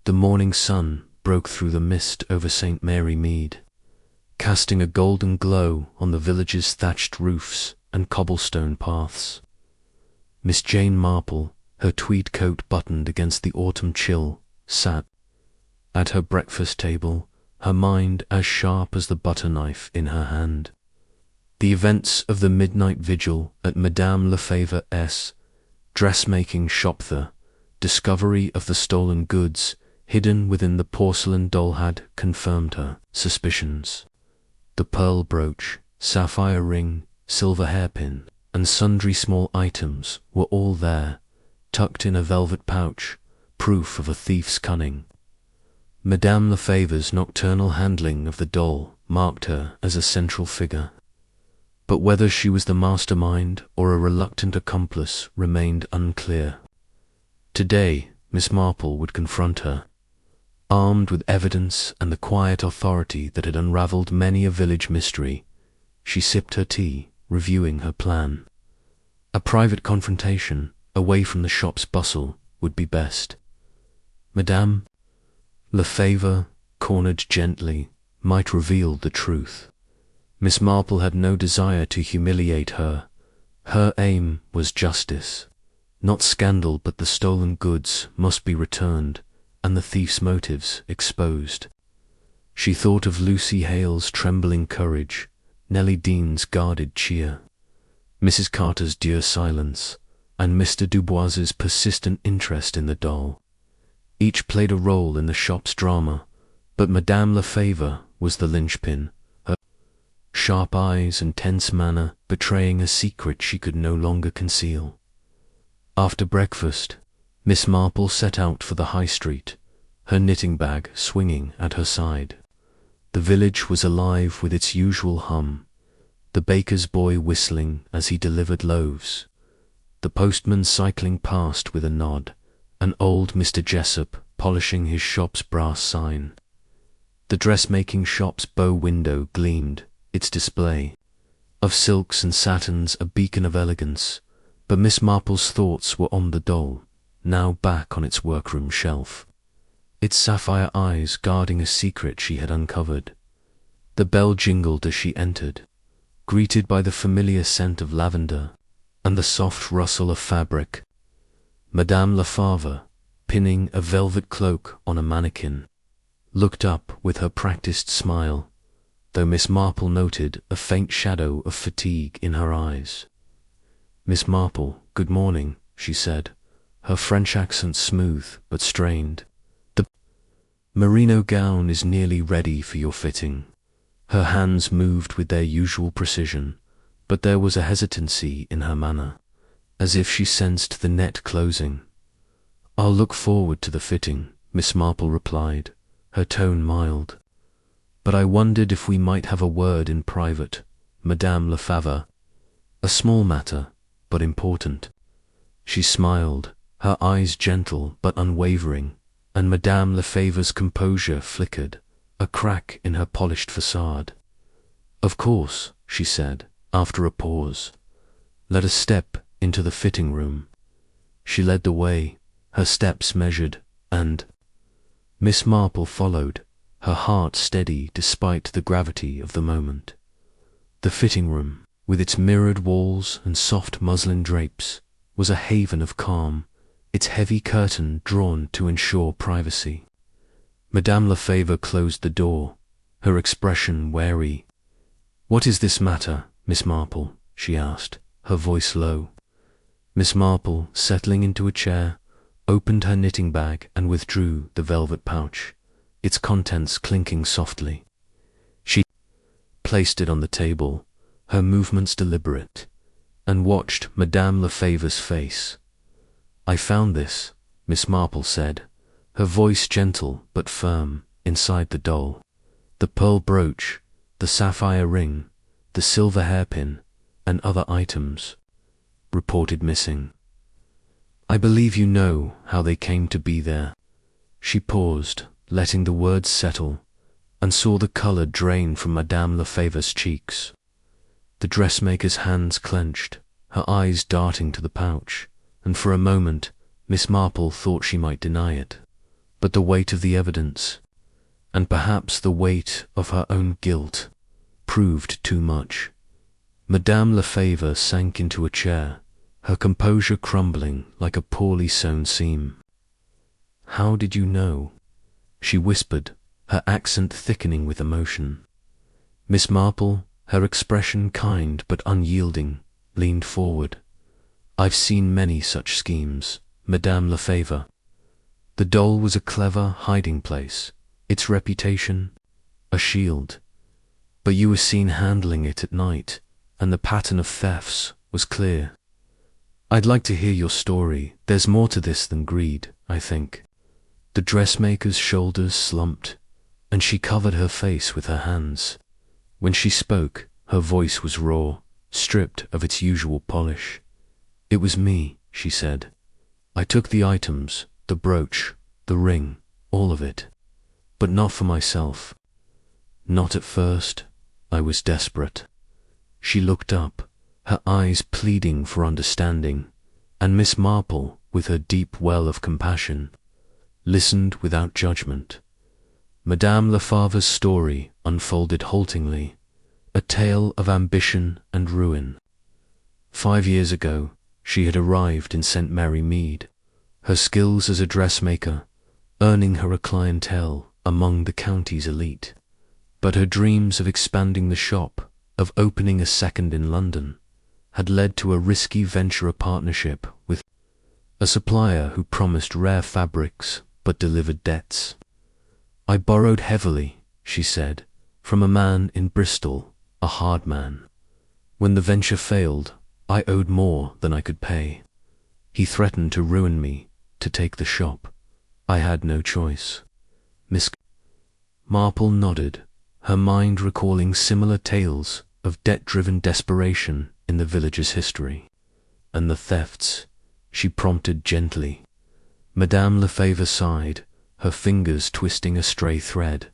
The morning sun broke through the mist over St. Mary Mead, casting a golden glow on the village's thatched roofs and cobblestone paths. Miss Jane Marple, her tweed coat buttoned against the autumn chill, sat at her breakfast table, her mind as sharp as the butter knife in her hand. The events of the midnight vigil at Madame Lefebvre's dressmaking shop, the discovery of the stolen goods hidden within the porcelain doll, had confirmed her suspicions. The pearl brooch, sapphire ring, silver hairpin, and sundry small items were all there, tucked in a velvet pouch, proof of a thief's cunning. Madame Lefebvre's nocturnal handling of the doll marked her as a central figure, but whether she was the mastermind or a reluctant accomplice remained unclear. Today, Miss Marple would confront her, armed with evidence and the quiet authority that had unravelled many a village mystery. She sipped her tea, reviewing her plan. A private confrontation, away from the shop's bustle, would be best. Madame Lefebvre, cornered gently, might reveal the truth. Miss Marple had no desire to humiliate her. Her aim was justice. Not scandal, but the stolen goods must be returned, and the thief's motives exposed. She thought of Lucy Hale's trembling courage, Nellie Dean's guarded cheer, Mrs. Carter's dour silence, and Mr. Dubois's persistent interest in the doll. Each played a role in the shop's drama, but Madame Lefebvre was the linchpin, her sharp eyes and tense manner betraying a secret she could no longer conceal. After breakfast, Miss Marple set out for the high street, her knitting bag swinging at her side. The village was alive with its usual hum, the baker's boy whistling as he delivered loaves, the postman cycling past with a nod, and old Mr. Jessup polishing his shop's brass sign. The dressmaking shop's bow window gleamed, its display of silks and satins a beacon of elegance, but Miss Marple's thoughts were on the doll, now back on its workroom shelf, its sapphire eyes guarding a secret she had uncovered. The bell jingled as she entered, greeted by the familiar scent of lavender and the soft rustle of fabric. Madame Lefebvre, pinning a velvet cloak on a mannequin, looked up with her practiced smile, though Miss Marple noted a faint shadow of fatigue in her eyes. "Miss Marple, good morning," she said, her French accent smooth but strained. "The merino gown is nearly ready for your fitting." Her hands moved with their usual precision, but there was a hesitancy in her manner, as if she sensed the net closing. "I'll look forward to the fitting," Miss Marple replied, her tone mild. "But I wondered if we might have a word in private, Madame Lefebvre. A small matter, but important." She smiled, her eyes gentle but unwavering, and Madame Lefebvre's composure flickered, a crack in her polished facade. Of course, she said, after a pause. Let us step into the fitting room. She led the way, her steps measured, and Miss Marple followed, her heart steady despite the gravity of the moment. The fitting room, with its mirrored walls and soft muslin drapes, was a haven of calm, its heavy curtain drawn to ensure privacy. Madame Lefebvre closed the door, her expression wary. "What is this matter, Miss Marple?" she asked, her voice low. Miss Marple, settling into a chair, opened her knitting bag and withdrew the velvet pouch, its contents clinking softly. She placed it on the table, her movements deliberate, and watched Madame Lefebvre's face. "I found this," Miss Marple said, her voice gentle but firm, inside the doll. The pearl brooch, the sapphire ring, the silver hairpin, and other items reported missing. "I believe you know how they came to be there." She paused, letting the words settle, and saw the color drain from Madame Lefebvre's cheeks. The dressmaker's hands clenched, her eyes darting to the pouch, and for a moment Miss Marple thought she might deny it. But the weight of the evidence, and perhaps the weight of her own guilt, proved too much. Madame Lefebvre sank into a chair, her composure crumbling like a poorly sewn seam. "How did you know?" she whispered, her accent thickening with emotion. Miss Marple, her expression kind but unyielding, leaned forward. "I've seen many such schemes, Madame Lefebvre. The doll was a clever hiding place, its reputation a shield. But you were seen handling it at night, and the pattern of thefts was clear. I'd like to hear your story. There's more to this than greed, I think." The dressmaker's shoulders slumped, and she covered her face with her hands. When she spoke, her voice was raw, stripped of its usual polish. "It was me," she said. "I took the items, the brooch, the ring, all of it. But not for myself. Not at first. I was desperate." She looked up, her eyes pleading for understanding, and Miss Marple, with her deep well of compassion, listened without judgment. Madame Lefebvre's story unfolded haltingly, a tale of ambition and ruin. 5 years ago, she had arrived in St. Mary Mead, her skills as a dressmaker earning her a clientele among the county's elite. But her dreams of expanding the shop, of opening a second in London, had led to a risky venture partnership with a supplier who promised rare fabrics but delivered debts. "I borrowed heavily," she said, "from a man in Bristol, a hard man. When the venture failed, I owed more than I could pay. He threatened to ruin me, to take the shop. I had no choice." Miss Marple nodded, her mind recalling similar tales of debt-driven desperation in the village's history. "And the thefts?" she prompted gently. Madame Lefebvre sighed, her fingers twisting a stray thread.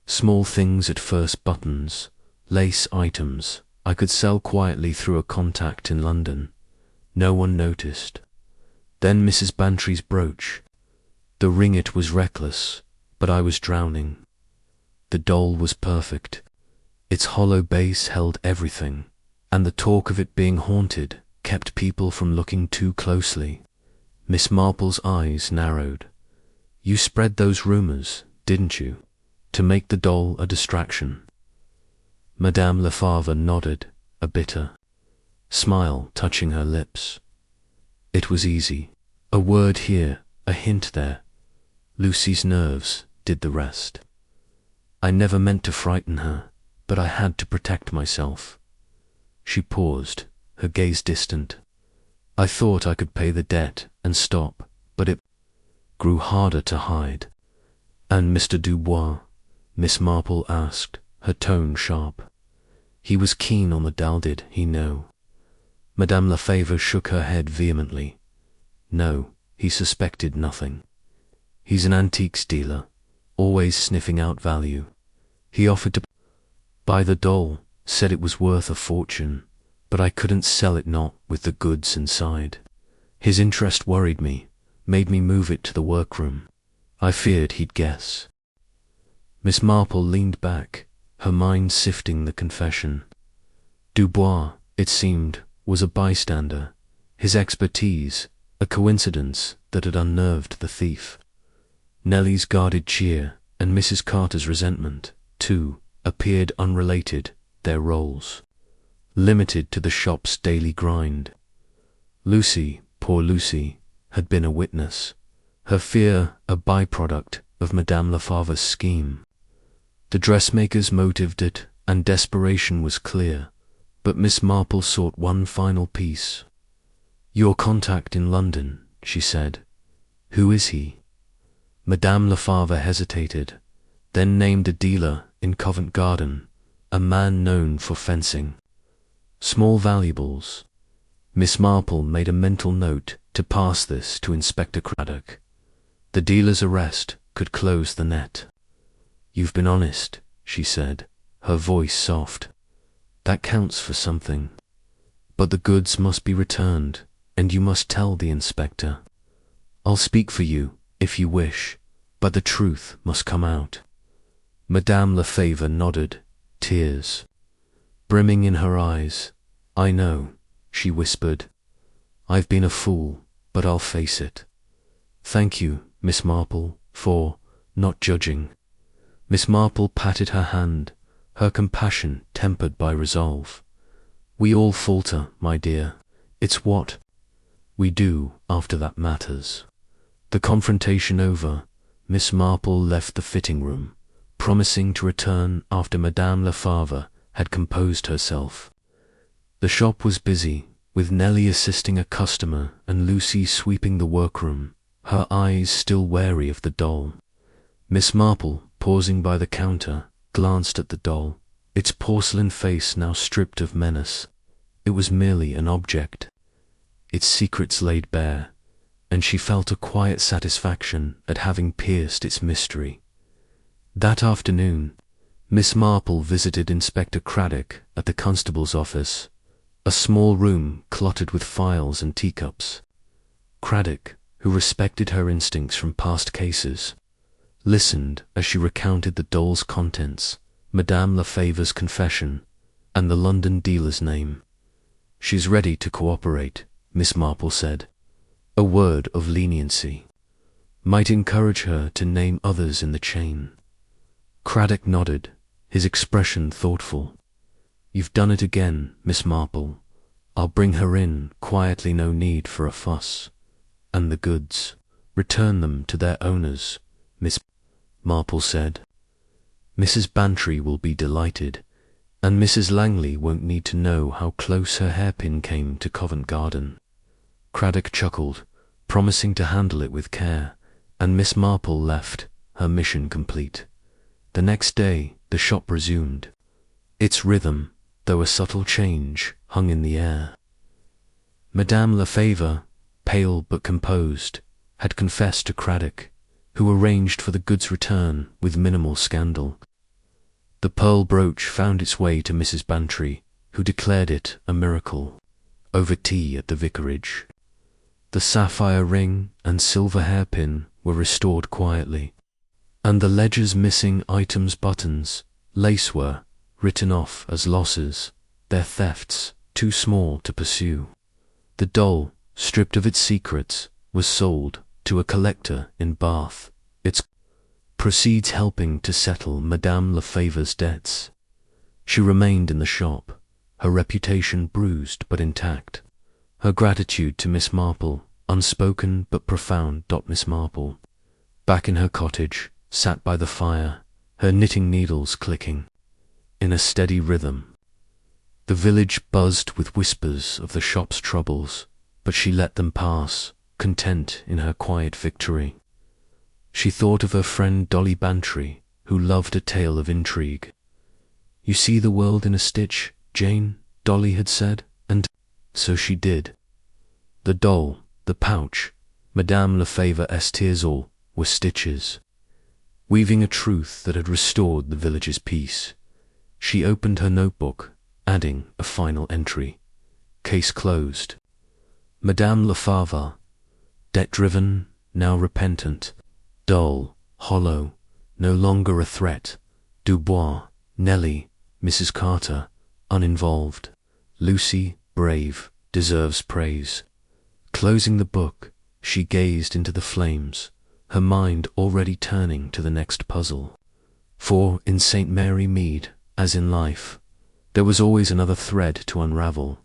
"Small things at first, buttons, lace items I could sell quietly through a contact in London. No one noticed. Then Mrs. Bantry's brooch. The ring, it was reckless, but I was drowning. The doll was perfect. Its hollow base held everything, and the talk of it being haunted kept people from looking too closely." Miss Marple's eyes narrowed. "You spread those rumors, didn't you, to make the doll a distraction?" Madame Lefebvre nodded, a bitter smile touching her lips. "It was easy. A word here, a hint there. Lucy's nerves did the rest. I never meant to frighten her, but I had to protect myself." She paused, her gaze distant. "I thought I could pay the debt and stop, but it grew harder to hide." "And Mr. Dubois?" Miss Marple asked, her tone sharp. "He was keen on the doll, did he know?" Madame Lefebvre shook her head vehemently. "No, he suspected nothing. He's an antiques dealer, always sniffing out value. He offered to buy the doll, said it was worth a fortune, but I couldn't sell it not with the goods inside. His interest worried me, made me move it to the workroom. I feared he'd guess. Miss Marple leaned back, her mind sifting the confession. Dubois, it seemed, was a bystander, his expertise a coincidence that had unnerved the thief. Nellie's guarded cheer and Mrs. Carter's resentment, too, appeared unrelated, their roles limited to the shop's daily grind. Lucy, poor Lucy, had been a witness, her fear a byproduct of Madame Lefebvre's scheme. The dressmaker's motive and desperation was clear, but Miss Marple sought one final piece. "Your contact in London," she said. "Who is he?" Madame Lefebvre hesitated, then named a dealer in Covent Garden, a man known for fencing. Small valuables. Miss Marple made a mental note to pass this to Inspector Craddock. The dealer's arrest could close the net. "You've been honest," she said, her voice soft. "That counts for something. But the goods must be returned, and you must tell the inspector. I'll speak for you, if you wish, but the truth must come out." Madame Lefebvre nodded, tears brimming in her eyes. "I know," she whispered. "I've been a fool, but I'll face it. Thank you, Miss Marple, for not judging." Miss Marple patted her hand, her compassion tempered by resolve. "We all falter, my dear. It's what we do after that matters." The confrontation over, Miss Marple left the fitting room, promising to return after Madame Lefebvre had composed herself. The shop was busy, with Nellie assisting a customer and Lucy sweeping the workroom, her eyes still wary of the doll. Miss Marple, pausing by the counter, glanced at the doll, its porcelain face now stripped of menace. It was merely an object, its secrets laid bare, and she felt a quiet satisfaction at having pierced its mystery. That afternoon, Miss Marple visited Inspector Craddock at the constable's office, a small room cluttered with files and teacups. Craddock, who respected her instincts from past cases, listened as she recounted the doll's contents, Madame Lefebvre's confession, and the London dealer's name. "She's ready to cooperate," Miss Marple said. A word of leniency might encourage her to name others in the chain. Craddock nodded, his expression thoughtful. "You've done it again, Miss Marple. I'll bring her in quietly, no need for a fuss. And the goods, return them to their owners," Miss Marple said. "Mrs. Bantry will be delighted, and Mrs. Langley won't need to know how close her hairpin came to Covent Garden." Craddock chuckled, promising to handle it with care, and Miss Marple left, her mission complete. The next day the shop resumed. Its rhythm, though a subtle change, hung in the air. Madame Lefebvre, pale but composed, had confessed to Craddock, who arranged for the goods' return with minimal scandal. The pearl brooch found its way to Mrs. Bantry, who declared it a miracle, over tea at the vicarage. The sapphire ring and silver hairpin were restored quietly, and the ledger's missing items' buttons, lace were written off as losses, their thefts too small to pursue. The doll, stripped of its secrets, was sold to a collector in Bath, its proceeds helping to settle Madame Lefebvre's debts. She remained in the shop, her reputation bruised but intact. Her gratitude to Miss Marple, unspoken but profound. Miss Marple, back in her cottage, sat by the fire, her knitting needles clicking in a steady rhythm. The village buzzed with whispers of the shop's troubles, but she let them pass, content in her quiet victory. She thought of her friend Dolly Bantry, who loved a tale of intrigue. "You see the world in a stitch, Jane," Dolly had said, and so she did. The doll, the pouch, Madame Lefebvre's tears, all were stitches, weaving a truth that had restored the village's peace. She opened her notebook adding a final entry. Case closed. Madame Lefava, debt-driven, now repentant, dull, hollow, no longer a threat. Dubois, Nellie, Mrs. Carter, uninvolved. Lucy, brave, deserves praise. Closing the book, she gazed into the flames, her mind already turning to the next puzzle. For in St. Mary Mead, as in life, there was always another thread to unravel,